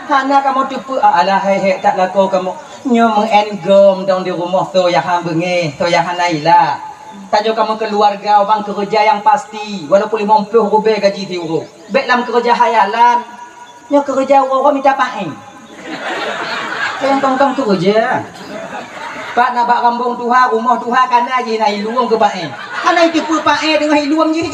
Hana kamu tipu alah hehe tak laku kamu nyo mengenggom dong di rumah tu yang hang bengeh tu yang hanaila tajo kamu keluarga bang kerja yang pasti walaupun 50 rubel gaji tiuru bek lam kerja hayalan nyo kerja orang minta paeng yang tong-tong kerja pak nak bak rambung tuha rumah tuha kana je na iluang ke paeng kana tipu paeng dengan iluang je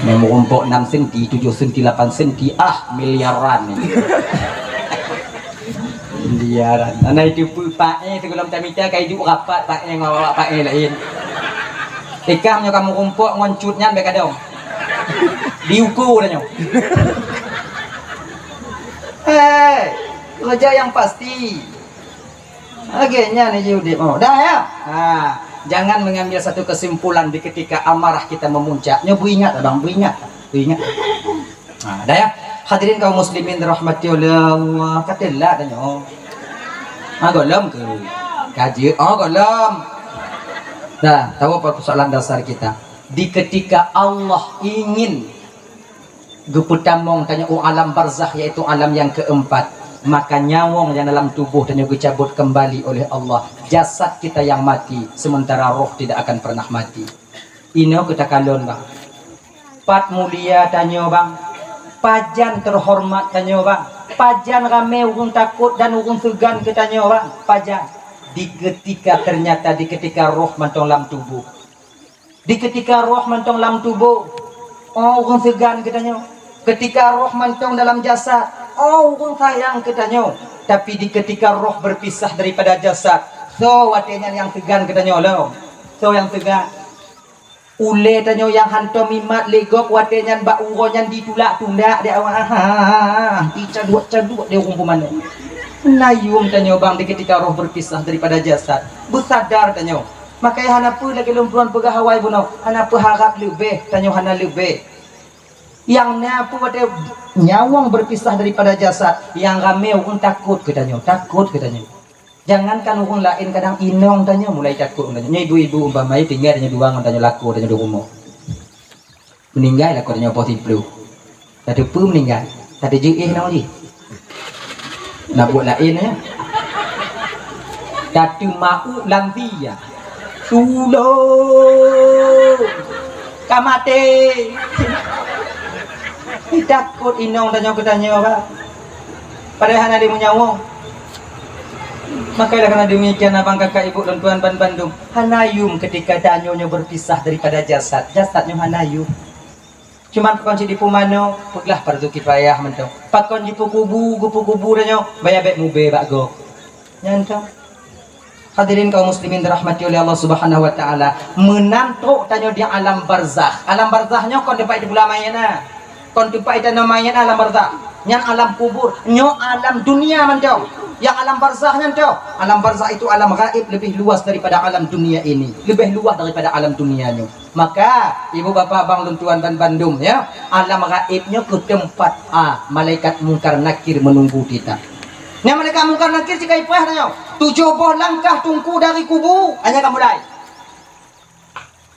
Memumpuk 6 senti, 7 senti, 8 senti, miliaran ni. Miliaran. Anak itu pak sebelum tamita kai hidup rapat pak ngawak pak lain. Ikamnya kamu kumpuk ngoncutnya baik adong. Diukur dah nyo. Kerja yang pasti. Agaknya ni judip mau. Dah ya. Jangan mengambil satu kesimpulan di ketika amarah kita memuncak. Nyobu ingat abang, bu ingat. Dah ya. Hadirin kaum muslimin rahmati oleh Allah. Katalah tanya. Golem ke? Kaji. Golem. Dah, tahu apa persoalan dasar kita? Di ketika Allah ingin geputamong tanya alam barzakh yaitu alam yang keempat. Maka nyawang yang dalam tubuh dan juga cabut kembali oleh Allah. Jasad kita yang mati, sementara roh tidak akan pernah mati. Ino kita kalon bang. Pat mulia tanya bang. Pajan terhormat tanya bang. Pajan rame urung takut dan urung segan kita tanya bang. Pajan. Di ketika roh mantong dalam tubuh. Di ketika roh mantong dalam tubuh. Urung segan kita tanya. Ketika roh mantong dalam jasad. Urung sayang katanya. Tapi di ketika roh berpisah daripada jasad, so watenya yang segan katanya lo. So yang segan. Ule tanyo yang hanto mimat legok watenya bak uronya ditulak tundak dia awak dicaduk dia umpamanya. Nayung tanyo bang di ketika roh berpisah daripada jasad. Bersadar tanyo. Makanya hanapu lagi lumpuran pegawai buno. Hanapu harap lebih tanyo hana lebih. Yang nyapu pada nyawang berpisah daripada jasad, yang ramai pun takut katanya, Jangankan orang lain kadang inong tanya mulai takut tanya. Nya ibu-ibu umpamanya tinggal tanya dua tanya laku tanya dua rumah. Meninggal laku tanya positif. Tadi pun meninggal. Tadi je nama je. Nak buat lain ya. Tadi mau lanti ya. Sulo. Kamate. Takut inong tanya apa? Padahal ada menyawa. Makanya karena demikian abang kakak ibu dan tuan ban Bandung, hanayum ketika danyonya berpisah daripada jasadnya hanayum. Cuman pakon di pumano, peglah fardu kifayah mentong. Pakon di kubu danyo, bayabek mube bakgo. Nyantong. Hadirin kaum muslimin dirahmati oleh Allah Subhanahu wa taala, menantuk tanyo di alam barzakh. Alam barzahnya kon depai di bulan mayana. Kon depai dan namanya alam barzakh. Yang alam kubur, nyo alam dunia mentong. Yang alam barzahnya mentong. Alam barzakh itu alam gaib lebih luas daripada alam dunia ini. Lebih luas daripada alam dunianya. Maka ibu bapak abang luntuan dan Bandung ya, alam gaibnya ke tempat malaikat mungkar nakir menunggu kita. Yang malaikat mungkar nakir jika ipah tanya 70 langkah tungku dari kubu hanya kamu mulai.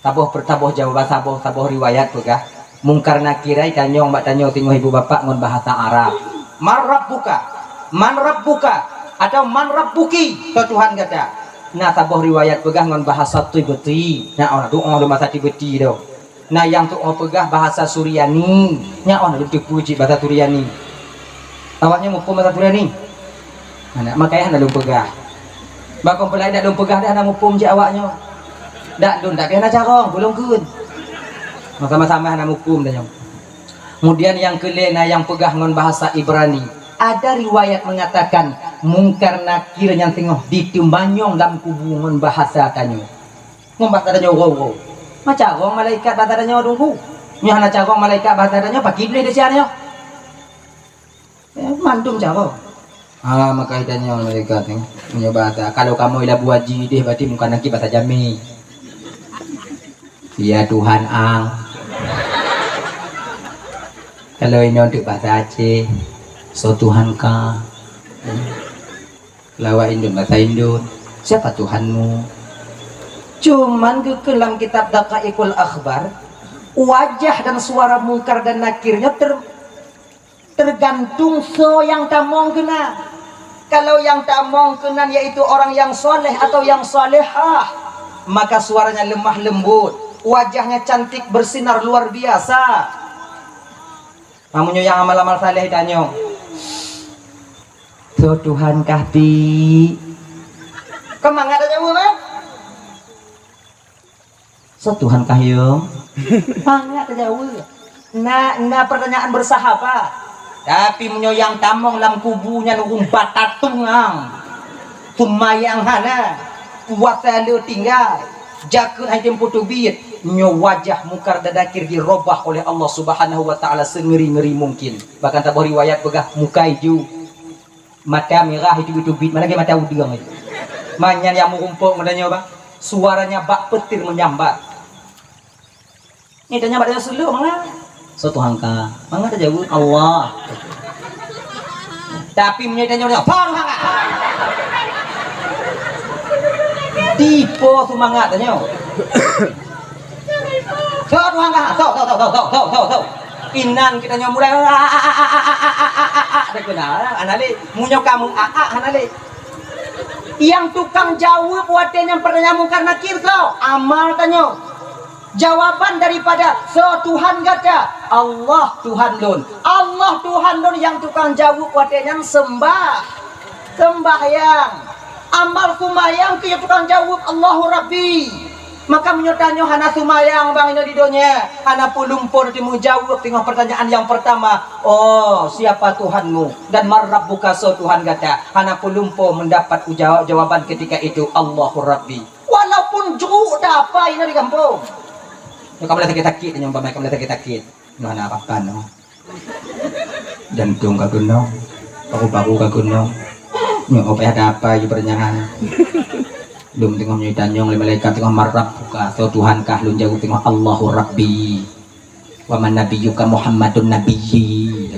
Taboh jawab saboh riwayat tu kah? Mungkar nakir ai tanya mbak tanya tengok ibu bapak ngon bahasa Arab. Man rabbuka atau man rabbuki ke Tuhan kata. Nah taboh riwayat pegah ngon bahasa Tibeti. Nah orang tu orang bahasa Tibeti do. Nah yang tu orang pegah bahasa Suryani. Nya orang tu puji bahasa Suryani. Awaknya mau bahasa Suryani. Nah, makanya anda pegah. Bakon pelai dak pegah dah nak mukum je awaknya. Dak dun dak kena carong, belum kun. Sama-sama nak mukum dah nyong. Kemudian yang kelena yang pegah ngon bahasa Ibrani. Ada riwayat mengatakan mungkar nakir yang tengok ditumbanyong dalam kubu ngon bahasa kanyo. Ngom bahasa danyo wow. Macam orang malaikat bahasa danyo dungku. Nya hana carong malaikat bahasa danyo pagi boleh desiannya. Mandum carong. Maka itanya mereka punya bahasa. Kalau kamu ilah buat jidih berarti muka nanti bahasa Jami. Ya Tuhan ang. Kalau ini untuk bahasa Aceh, so Tuhan ka. Lawa Indon bahasa Indon. Siapa Tuhanmu? Cuman ke dalam kitab Daqaiqul Akhbar, wajah dan suara mungkar dan nakirnya tergantung so yang tamong kena. Kalau yang tamong kenan yaitu orang yang soleh atau yang solehah, maka suaranya lemah lembut, wajahnya cantik bersinar luar biasa. Namunnya yang amal-amal saleh tanya, so Tuhan kahti kemang ada jauh kan? So Tuhan kahyo mangga jauh. Nah pertanyaan bersahabat. Tapi menyoyang tamong lam kubunya nunggu batatungang tumayang hana puasa lu tinggal jakun hajem putubit nyo wajah mungkar dadakir dirobah oleh Allah Subhanahu wa taala sengeri-ngeri mungkin. Bahkan tabah riwayat begah mukai ju mata merah itu bit mana ke mata udang itu. Manyan yang mengumpul menanya bang suaranya bak petir menyambar. Ini tanya pada selu mana? So Tuhan ka, mangga ta jauh Allah. Tapi menyedanya Tuhan ka. Tipe semangat tanya. So Tuhan ka, so. Inan kita nyo mulai ada kena anale munyo kamu anale. Yang tukang jawab buatnya pertanyaan mungkar nakir kau amal tanya. Jawaban daripada so Tuhan kata Allah Tuhan lun. Allah Tuhan lun yang tukang jawab wadenya sembahyang. Amal sumayang ke tukang jawab Allahu Rabbi. Maka menyertanya hana sumayang bang ini di dunia. Hana pulumpur di jawab tengok pertanyaan yang pertama. Oh siapa Tuhanmu dan marrabbuka so Tuhan kata. Hana pulumpur mendapat jawaban ketika itu Allahu Rabbi. Walaupun jeruk dapat ini di kampung. Kamu boleh sakit-sakit yang umpamanya kamu boleh sakit-sakit. Noh ana apa no. Jantung kagunno. Paru-paru kagunno. Nyo apa ada apa ieu pertanyaan. Dum tengok nyo tanyong le malaikat tengok marrab buka so Tuhan kah lun jauh tengok Allahu Rabbi. Wa man nabiyyuka Muhammadun nabiyyi.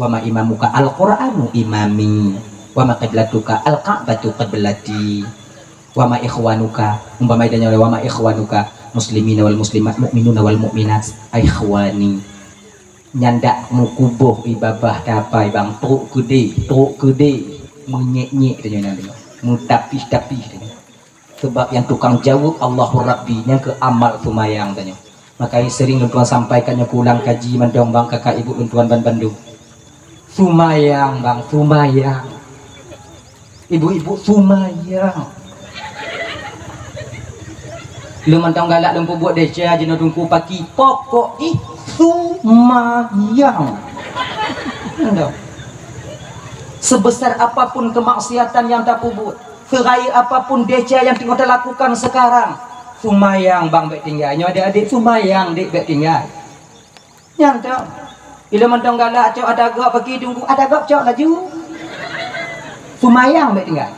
Wa ma imamuka Al-Qur'anu imami. wa ma qiblatuka al-ka'batu qiblati wa ma ikhwanuka umpama idanya wa ma ikhwanuka muslimina wal muslimat mu'minuna wal mu'minat ikhwani nyandak mukubuh ibabah dapai bang truk gede menyek-nyek tanya nanti mutapis-tapis tanya sebab yang tukang jawab Allahur Rabbi yang ke amal sumayang tanya makanya sering luntuan sampaikannya pulang kaji mendong bang kakak ibu luntuan ban Bandung sumayang bang sumayang ibu-ibu sumayang lu mentong galak lempu buat deca jenuh tungku paki pokok di sumayang sebesar apapun kemaksiatan yang tak buat serai apapun deca yang tengah lakukan sekarang sumayang bang baik tinggalnya ada adik sumayang dik baik tinggal yang tahu bila mentong galak cok ada gak pergi tunggu ada gak cok laju sumayang baik tinggal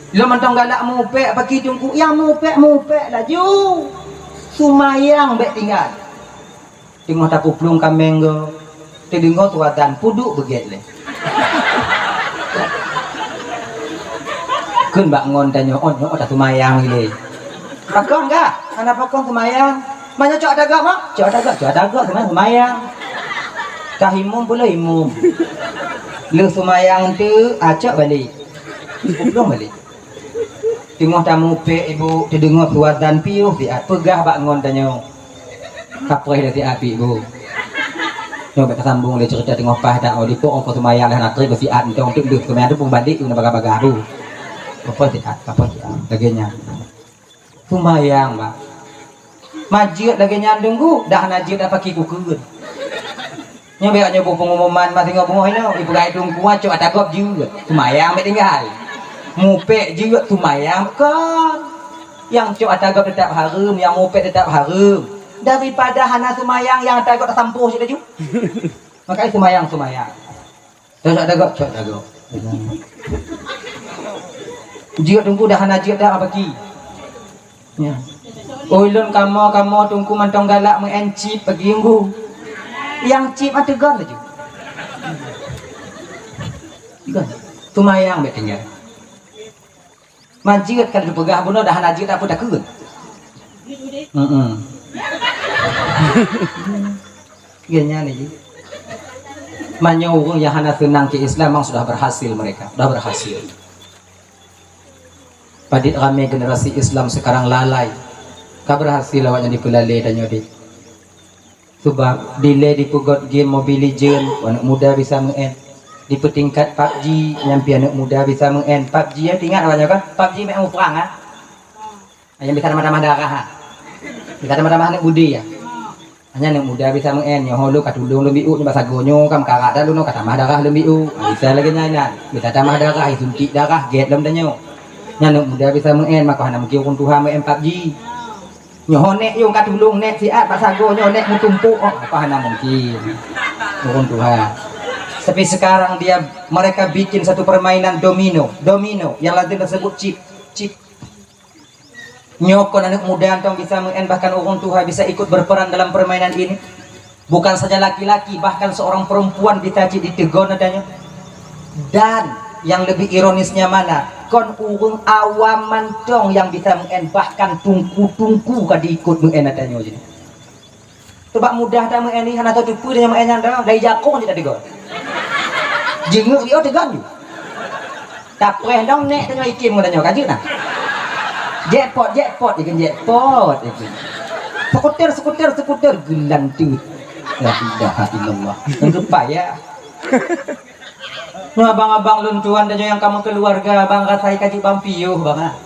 bila mentong galak mupek pergi tunggu yang mupek laju sumayang baik tinggal tengok tak puplung kameng go tengok tuatan puduk begitu le kun bak ngon tanya nyok ada sumayang ile pakon enggak anak pakon sumayang mana cok ada gak mak cok ada gak teman sumayang kahimum pula imum lu sumayang tu acak balik puplung balik tengok tamu pe ibu terdengar tuatan piuh dia pegah bak ngon tanya kapreh dari api ibu nyoba tersambung dia cerita tengok pah dak di pok ongko sumayang lah nak besi at untuk duduk kemudian tu pun balik tu nak baga-baga tu apa sih laginya sumayang bang majid lagi nyandung ku dah najid dah pakai kukeun nya beak nyoba pengumuman masih ngomong ini ibu gai tungku acok ada kop juga sumayang mek tinggal mupek juga sumayang kan yang cok ada kop tetap harum yang mupek tetap harum daripada hana sumayang yang ada kop tersampuh sudah juga makanya sumayang terus ada kop cok ada kop jika tunggu dah najib dah apa ki ya ulun kamu tunggu mantong galak mengencip pergi unggu yang cip ada gan laju gan sumayang betulnya majid kalau dipegah bunuh dah najib tak pun tak keun ganya nih manyau yang hana senang ke Islam memang sudah berhasil mereka sudah berhasil Padit ramai generasi Islam sekarang lalai. Kau berhasil awaknya di pelale dan nyodik. Sebab delay di pugot game Mobile Legend, anak muda bisa mengen. Di petingkat PUBG, nyampi anak muda bisa mengen. PUBG ya tinggal awaknya kan? PUBG memang perang ah. Yang bisa nama-nama darah ah. Bisa nama-nama anak budi ya. Hanya anak muda bisa mengen. Nyoh lu katulung lebih u, bahasa gonyo kam karak dah lu no kata mah darah lebih u. Bisa lagi nyanyi. Bisa tambah darah, suntik darah, get lem danyo. Nyana muda bisa mengen maka hana mungkin Tuhan mengen PUBG nyohonek yung katulung nek siat pasago nyonek mutumpu oh apa hana mungkin Tuhan tapi sekarang mereka bikin satu permainan domino yang lazim tersebut chip nyokon anak muda antong bisa mengen bahkan Tuhan bisa ikut berperan dalam permainan ini bukan saja laki-laki bahkan seorang perempuan bisa ditegon adanya dan yang lebih ironisnya mana kon urung awam mantong yang bisa mengen bahkan tungku kan diikut mengen adanya jadi coba mudah dah mengen ni hana tahu tipu dia mengen dah dari jakong tidak digon jenguk dia tegan tak preh dong nek tengah ikim adanya kaji nah jackpot ikan jackpot skuter gelang tu la ilaha illallah yang kepaya nah abang-abang luntuan dan yang kamu keluarga bang rasai kaji bampiuh bang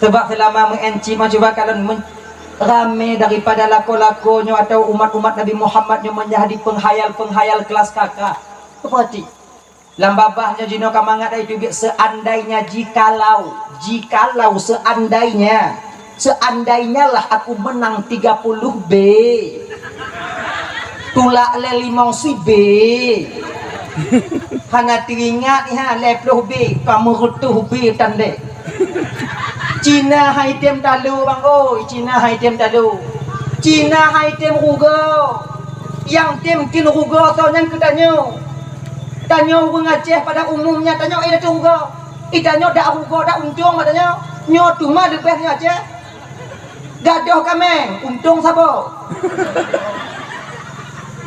sebab selama mengenci coba kalian rame daripada lako-lakonya atau umat-umat Nabi Muhammad yang menjadi penghayal kelas kakak seperti lambabahnya jino kamangat itu seandainya jikalau seandainya lah aku menang 30B tulak le 5 B hana teringat ha leploh B kamu rutuh B tande Cina haitem dalu bang oi Cina haitem rugo yang tem kin rugo tau yang kedanyo Tanya orang Aceh pada umumnya tanya ada tunggu. Itanya dak ugo dak untung katanya. Nyo tu mah lebihnya Aceh. Gadoh kameng, untung sabo.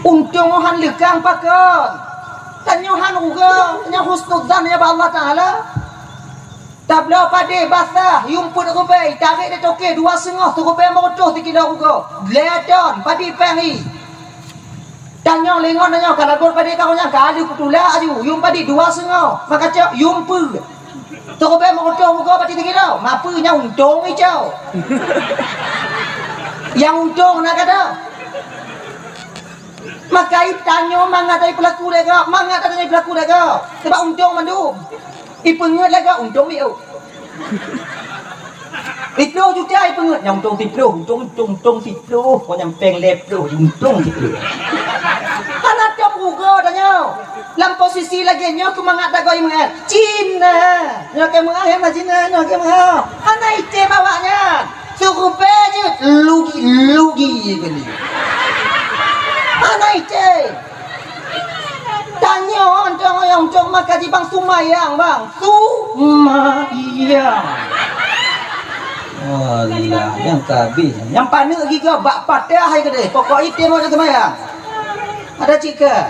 Untung han lekang pakon. Tanya han ugo, tanya husnudzan ya Allah Taala. Tabla pade basah, yumput rubai, tarik dia toke 2,5 tu rubai motor 3 kilo ugo. Gledon padi pengi. Tanya lengon tanya kalau gol padi kau nya kali kutula aju, yum padi 2,5. Maka cak yumpu. Tu rubai motor ugo padi 3 kilo. Mapunya untung hijau. Yang untung nak kata. Maka tanya mangat dari pelaku lega, mangat dari pelaku lega. Sebab untung mandu. Ipengut lega untung dia. Tiplo juga ipengut yang untung tiplo, untung tiplo, kau yang pengleplo, untung tiplo. Anak dia buka tanya. Dalam posisi lagi nyo ku mangat dago imengat. Cina. Nyo ke mengah yang Cina, nyo ke mengah. Anak ite bawanya. Suruh je lugi kali. Anak ite. Tanya orang yang cuma kaji bang Sumayang bang. Sumayang. Allah, yang kabis. Yang panik lagi ke bak patah hai kedai. Pokok itu mau Sumayang. Ada cika.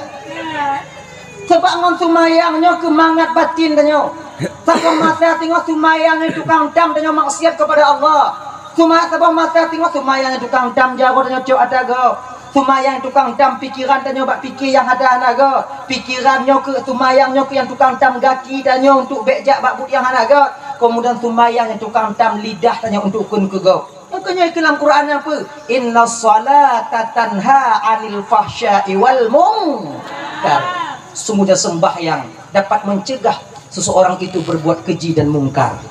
Sebab ngon Sumayangnya kemangat batin tanya. Sebab masa tengok Sumayang ni tukang dam tanya maksiat kepada Allah. Sebab masa tengok Sumayang ni tukang dam jago tanya cok ada go. Sumayang tukang dam pikiran tanya bak fikir yang ada anaga. Pikirannya ke Sumayangnya ke yang tukang dam gaki tanya untuk bejak bak but yang anaga. Kemudian Sumayang yang tukang dam lidah tanya untuk kun ke go. Makanya dalam Quran apa? Inna salata tanha 'anil fahsya'i wal munkar. Semudah sembahyang dapat mencegah seseorang itu berbuat keji dan mungkar.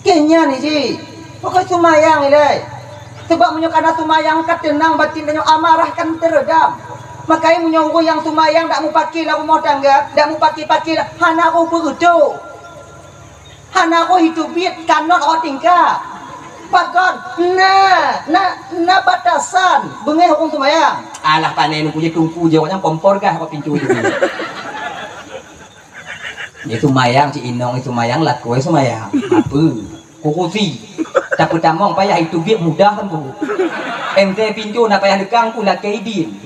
Kenya ni ji. Pokok Sumayang ni. Sebab menyokana Sumayang kan tenang batin dan amarah kan teredam. Makanya menyuruh yang Sumayang tak mau pakai lah rumah tangga, tak mau pakai lah. Hana aku berdo. Hana aku hidup biat kanot orang tingkah. Pakon, na batasan. Bengeh orang Sumayang. Alah panen punya tungku je orang kompor kah apa pintu itu. Dia Sumayang si Inong itu Sumayang laku Sumayang. Apa? Kukusi. Tak pertama payah itu biar mudah kan bu. Ente pintu nak payah dekang pula keidin.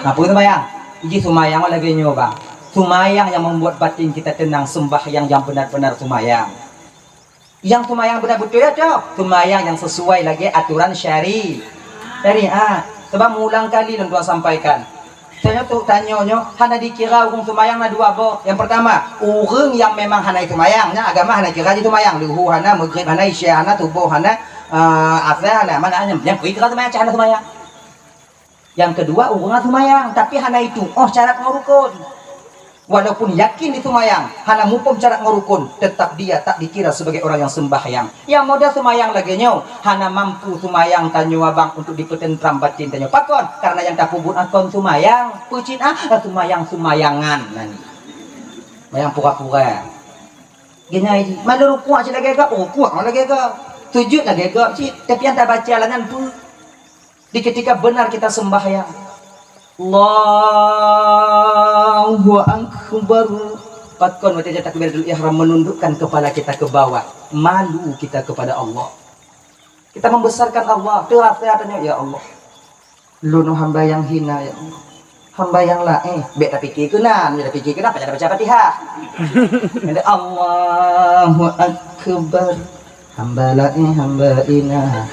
Apa Sumayang? Ini Sumayang lagi nyoba. Sumayang yang membuat batin kita tenang, sembahyang yang benar-benar Sumayang. Yang Sumayang benar-betul ya cok. Sumayang yang sesuai lagi aturan syariat. Sebab mengulang kali dan Tuhan sampaikan. Saya tu tanyanya, hana dikira orang Sumayang na dua bo. Yang pertama, orang yang memang hana Sumayangnya agama hana kira itu Sumayang. Luhu hana, maghrib hana, isya hana, tubuh hana, asar hana, mana hanya yang kira Sumayang hana Sumayang. Yang kedua, orang Sumayang tapi hana itu syarat ngurukun. Walaupun yakin di Sumayang, hana mupom syarat ngurukun, tetap dia tak dikira sebagai orang yang sembahyang. Yang modal Sumayang lagi nyo, hana mampu Sumayang tanyo abang untuk dipetentram batin tanyo pakon, karena yang tak pubun akon Sumayang, pucin Sumayangan nani. Mayang pura-pura. Gini malu kuat sila lagi kuat lagi sujud lagi tapi yang tak baca langan pu. Di ketika benar kita sembahyang. Allahu Akbar. Pakon wajah takbiratul ihram menundukkan kepala kita ke bawah. Malu kita kepada Allah. Kita membesarkan Allah. Terasa tanya ya Allah. Lu hamba yang hina ya Allah. Hamba yang bek tak fikir kenan, tak fikir kenapa jangan baca Fatihah. Allahu Akbar. Hamba hamba ina.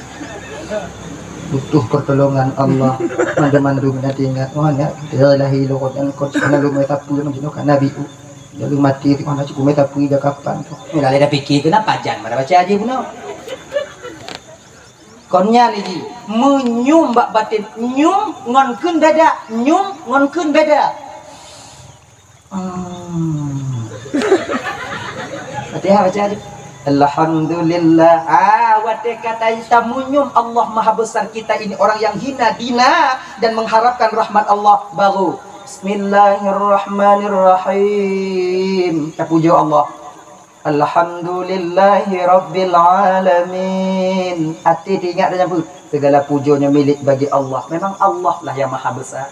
Butuh pertolongan Allah. Mandu tinggal mana la ilaha illallah dan kau selalu metapu menjenuhkan nabi lalu mati di mana cukup metapu dah kapan tu mula ada fikir kenapa jan mana baca aja puno konnya lagi menyum bak batin nyum ngonkeun beda nyum ngonkeun beda Fatihah baca aja. Alhamdulillah. Wate kata tamunyum Allah maha besar, kita ini orang yang hina dina dan mengharapkan rahmat Allah. Baru Bismillahirrahmanirrahim. Kita puja Allah. Alhamdulillahi rabbil alamin. Hati diingat dengan segala pujanya milik bagi Allah. Memang Allah lah yang maha besar.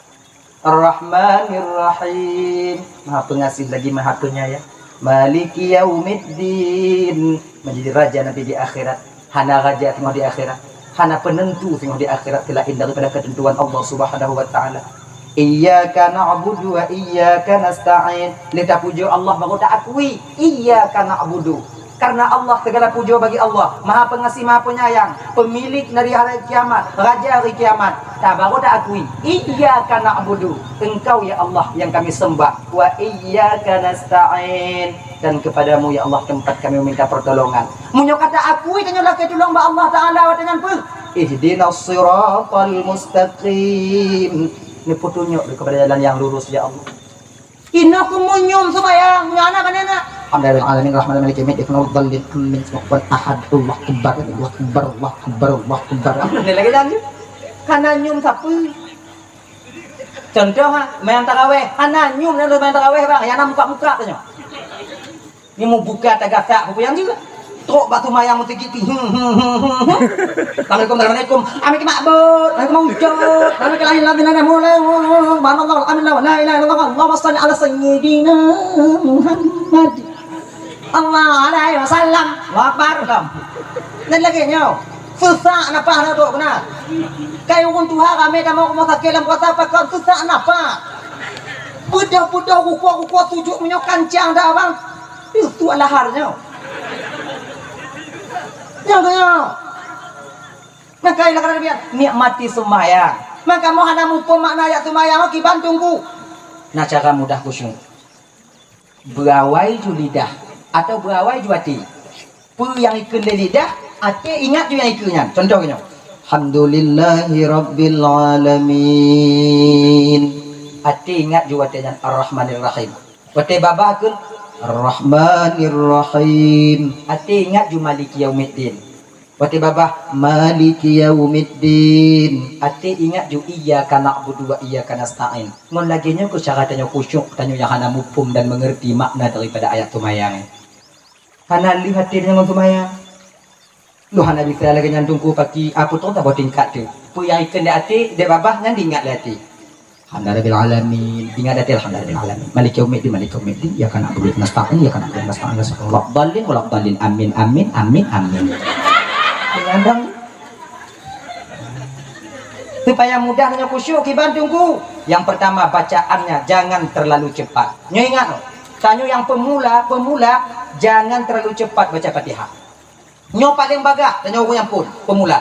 Ar-Rahmanir Rahim. Maha pengasih lagi maha penyayang. Maliki Yaumiddin. Menjadi raja nanti di akhirat. Hana raja tengah di akhirat. Hana penentu tengah di akhirat selain daripada ketentuan Allah Subhanahu wa taala. Iyyaka na'budu wa iyyaka nasta'in. Kita puja Allah baru tak akui iyyaka na'budu. Karena Allah segala puja bagi Allah, Maha Pengasih, Maha Penyayang, pemilik dari hari kiamat, raja hari kiamat. Tak baru tak akui iyyaka na'budu. Engkau ya Allah yang kami sembah, wa iyyaka nasta'in, dan kepadamu ya Allah tempat kami meminta pertolongan. Munyo kata akui tanyalah ketulung ba Allah taala dengan pun ihdinas siratal mustaqim. Ini petunjuk kepada jalan yang lurus ya Allah. Ina kumunyum sembahyang, nyana kan anak. Alhamdulillah alamin rahmanir rahim yaumiddin wal-dhallin min wal ahad Allah akbar Allah akbar Allah akbar Allah akbar. Ini lagi jangan. Kana nyum sapu. Contoh main tarawih, kana nyum dan main tarawih bang, yang muka-muka tanya. Ini mau buka tagak-tagak yang juga. Truk batu mayang mutigiti. Assalamualaikum. Amin ma'bud. Amin mawjud. Amin kelahin ladina mulai. Subhanallah. Amin la ilaha illallah. Allahumma shalli ala sayyidina Muhammad. Allah alaihi wasallam. Allahu akbar. Dan lagi nyo. Susah napa na to kana. Kayo kung tuha kami kamo mo sakilang kota pa kan susah napa. Budak-budak kuku tujuk menyo kancang dah bang. Itu alaharnya. Jangan. Maka ilah kata biar nikmati sembahyang. Maka mau hana mupo makna ayat sembahyang ki bantungku. Nah cara mudah khusyuk. Berawai ju lidah atau berawai ju hati. Pu yang ikut lidah, hati ingat ju yang ikutnya. Contohnya. Alhamdulillahi rabbil alamin. Hati ingat ju hatinya Ar-Rahmanir Rahim. Hati babakun Ar-Rahmanir Rahim. Hati ingat ju Maliki Yaumiddin. Wati babah Maliki Yaumiddin. Hati ingat ju iyyaka na'budu wa iyyaka nasta'in. Mon laginya ku cara tanya khusyuk, tanya yang hana mufhum dan mengerti makna daripada ayat tumayang. Hana lihat dia dengan tumayang. Lu hana bisa lagi nyantungku pagi apa tu tak buat tingkat tu. Pu yang ikan di hati, dia babah ngan ingat hati. Alhamdulillah alamin. Ingat hati alhamdulillah alamin. Maliki Yaumiddin ya kan na'budu wa nasta'in ya kan na'budu wa nasta'in. Walak dalin amin amin amin amin. Ngandang supaya mudah nanya khusyuk kibantungku. Yang pertama bacaannya jangan terlalu cepat. Nyo ingat tanyo yang pemula jangan terlalu cepat baca Fatihah. Nyo paling bagah tanyo yang pun pemula.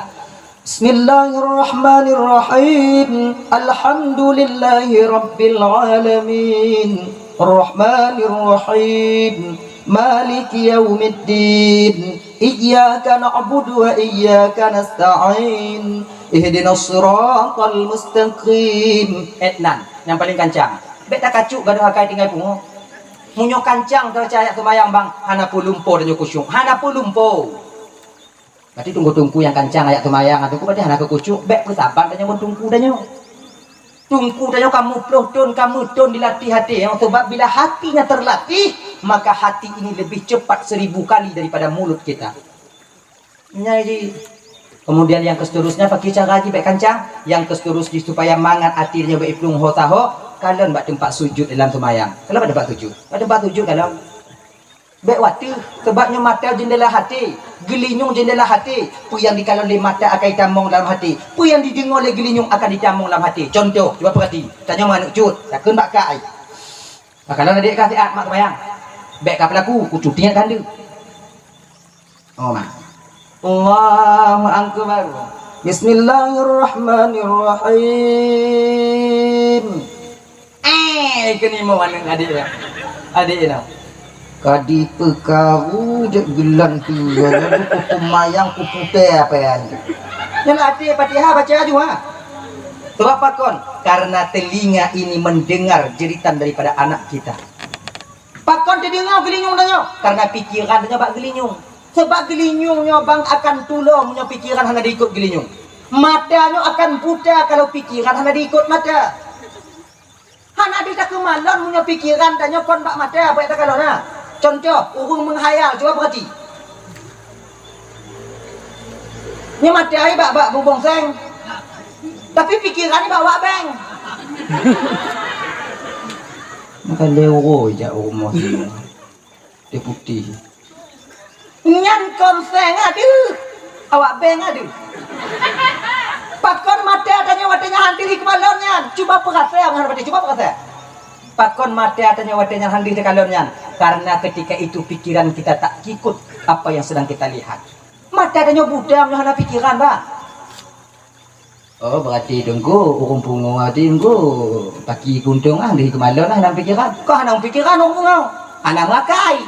Bismillahirrahmanirrahim. Alhamdulillahi rabbil alamin. Ar-Rahmanir Rahim. Maliki Yaumiddin. Iyyaka na'budu wa iyyaka nasta'in. Ihdinas siratal mustaqim. Etnan yang paling kancang. Bet tak kacuk gaduh akai tinggal pungo. Munyo kancang tercaya sembayang bang. Hana pulumpo dan kusyuk. Hana pulumpo. Berarti tunggu-tunggu yang kancang ayat sembayang atau berarti hana kekucuk. Bet bersabar dan yang tunggu dan nyo. Tunggu dan kamu don dilatih hati. Yang sebab bila hatinya terlatih, maka hati ini lebih cepat 1000 kali daripada mulut kita. Jadi kemudian yang seterusnya pakai cara lagi baik kancang. Yang seterusnya supaya mangan hatinya baik plung hotaho. Kalian buat tempat sujud dalam semayang. Kalau ada tempat sujud, kalau baik waktu sebabnya mata jendela hati, gelinyung jendela hati. Pu yang dikalau oleh mata akan ditamong dalam hati. Pu yang didengar oleh gelinyung akan ditamong dalam hati. Contoh, cuba perhati. Tanya mana cut, takkan bak kai. Kalau adik kasih mak semayang. Baik kapal aku cutinya kan dia. Oh mak. Allahu akbar. Bismillahirrahmanirrahim. Kini mau mana adik ya? Adik ya. Kadi pekaru je gelan tu. Kupu mayang kupu teh apa ya? Yang adik Fatihah baca juga. Sebab apa kon? Karena telinga ini mendengar jeritan daripada anak kita. Pakon terdengar gelinyung danyo karena pikiran danyo bak gelinyung. Sebab gelinyungnya bang akan tulung nyo pikiran hanya diikut gelinyung. Matanya akan buta kalau pikiran hanya diikut mata. Hana ada kemalan punya pikiran danyo kon bak mata apa itu kalau na. Contoh urung menghayal coba perhati. Ni mata ai bak bubong seng. Tapi pikiran ni bawa beng. Maka lewo aja umur dia putih. Nyan konseng aduh, awak beng aduh. Pakon mata adanya wadanya handiri kemalonnya. Coba perasa ngan wadanya, coba perasa. Pakon mata adanya wadanya handiri kemalonnya. Karena ketika itu pikiran kita tak ikut apa yang sedang kita lihat. Mata adanya budam yang ada pikiran, Bang. Oh berarti dengku urung pungung ati dengku pagi kuntung ah dari kemalon lah nang pikiran. Kau hanang pikiran urung pungung. Hanang makai.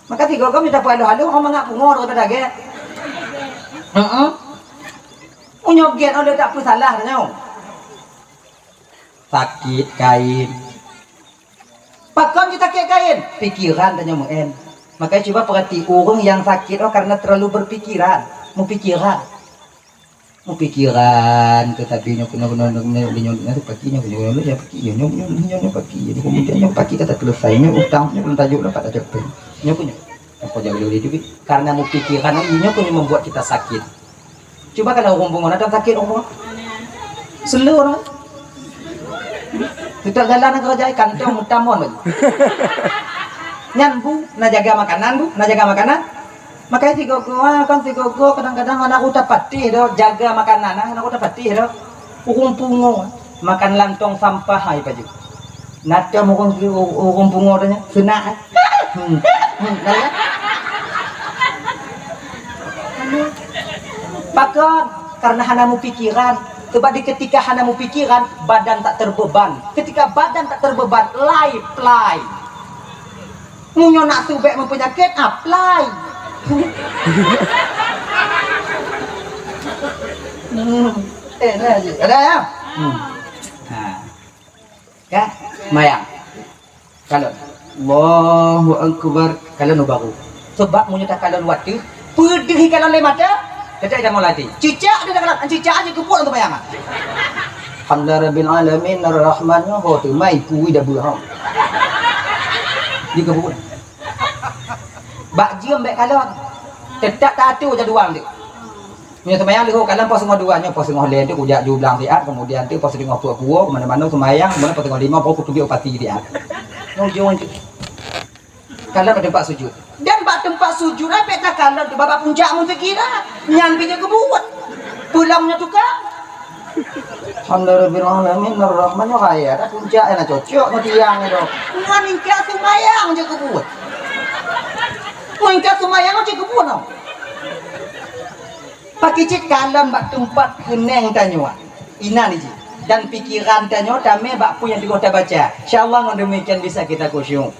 Maka tiga kau minta halu-halu kau mangak pungung daripada ge. Unyogen oleh tak salah tanya. Sakit kain. Pakon kita kain pikiran tanya muen. Makanya coba perhati orang yang sakit karena terlalu berpikiran. Mau pikiran tetapi jadi kemudian pagi kita selesainya utangnya belum tajuk dapat tajuk punya apa jangan dulu karena mau pikiran ini punya membuat kita sakit. Coba kalau orang ada sakit orang seluruh kita jalan kerja kantong mutamon lagi nyan bu nak jaga makanan makanya si gogo kadang-kadang anak udah patih do jaga makanan anak udah patih do urung pungo makan lantong sampah hai paju nada urung pungo nya senang pakon karena hanamu pikiran coba di ketika hanamu pikiran badan tak terbeban ketika badan tak terbeban fly munyo nak subek mempenyakit apply ada ya kan mayang kalau Allahu Akbar kalau baru sebab munyata kalau waktu pedih kalau le mata tidak ada mulai cicak ada kalau cicak aja keput untuk mayang alhamdulillahirabbil alamin arrahman rahim mai kui dah buah di kebun bak jiam baik kalon tetap tatu jaduang tu punya semayang lihat kalan pos semua duanya pos semua lain tu kujak jublang tiap kemudian tu pos dengan puak-puak mana-mana semayang mana pos dengan lima pos kutubi opati tiap nujung tu kalan pada tempat sujud dan bak tempat sujud apa tak kalan tu babak puncak mun sekira nyan pinjam kebuat pulangnya tukang alhamdulillah alamin arrahman rahim ada puncak nak cocok nak tiang tu ngan ingka semayang je kebuat mungkin semayang aja kebun no. Pakai cek kalam bak tempat keneng tanya. Ina ni dan pikiran tanya dame bak pu yang kita baca. Insyaallah dengan demikian bisa kita khusyuk.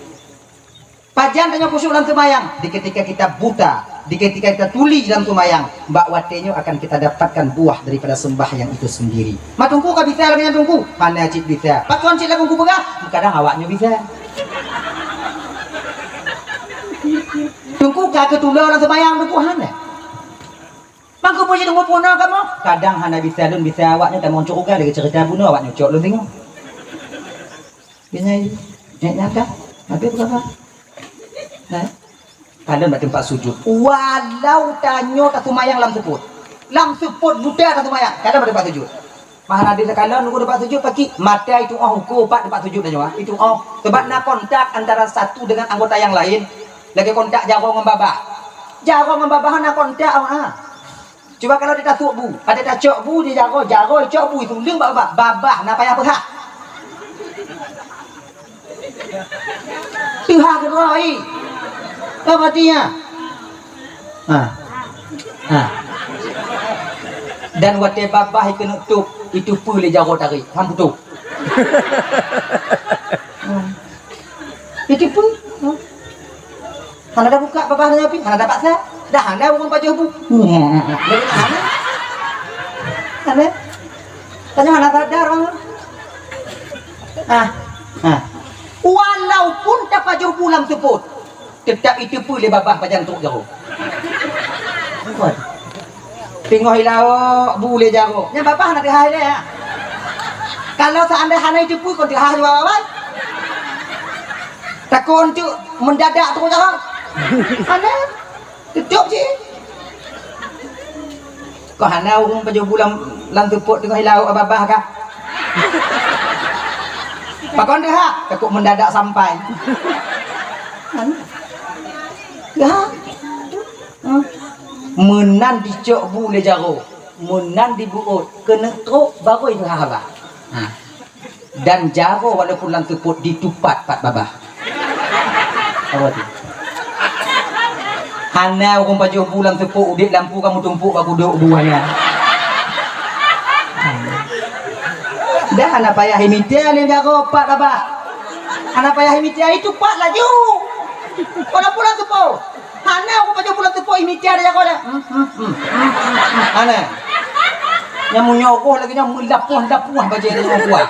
Pajan tanya khusyuk dalam semayang. Di ketika kita buta, di ketika kita tuli dalam semayang, bak watenyo akan kita dapatkan buah daripada sembahyang itu sendiri. Matungku ka bisa lagi tungku. Mana cik bisa. Pakon cik lagu berah. Kadang awaknya bisa. Tunggu kaki tulah orang semayang berpuhan ya. Mangku puji tunggu puno kamu. Kadang hana bisa lun bisa awaknya tak mau cukup dari cerita bunuh awaknya cok lun tengok. Biasanya nyata. Habis berapa? Nah, kalian pada tempat sujud. Walau tanyo tak semayang lam seput budak tak semayang. Kadang pada tempat sujud. Mahal ada kalian nunggu tempat sujud pagi mata itu hukum pak tempat sujud tanya itu sebab nak kontak antara satu dengan anggota yang lain. Lagi kontak jago membabah nak kontak coba kalau dia tasuk bu ada tak cok bu dia jago cok bu itu leng babah nak payah berhak pihak roi apa dia dan wate babah kena tutup itu boleh jago tarik ham tutup itu pun Hana dah buka babah nya api, hana dapat saya. Dah hana urang baju bu. Hana. Tanya hana sadar orang. Walaupun tak baju pulang seput, tetap itu boleh babah pajan tuk jauh. Tengok hilau boleh jauh. Nya babah hana dihai ya. Kalau seandainya hana itu pun kau dihai babah. Takut untuk mendadak terus jauh. Hana tutup je. Kau hana urung baju bulan lang tupuk tengah hilau abah kah? Pakon dah ha, takut mendadak sampai. Ya. Menan dicok boleh jaro. Menan dibuut kena truk baru itu abah. Ha. Dan jaro walaupun lang tupuk ditupat pat babah. Apa tu? Hana orang baju bulan tepuk udip lampu kamu tumpuk baku duduk buahnya. Dah anak payah imitia ni jago pak abah. Anak payah imitia itu pak laju. Kalau pulang tepuk. Hana orang baju bulan tepuk imitia dia jago dah. Hana. Yang menyogoh lagi yang melapuh baju dia buah.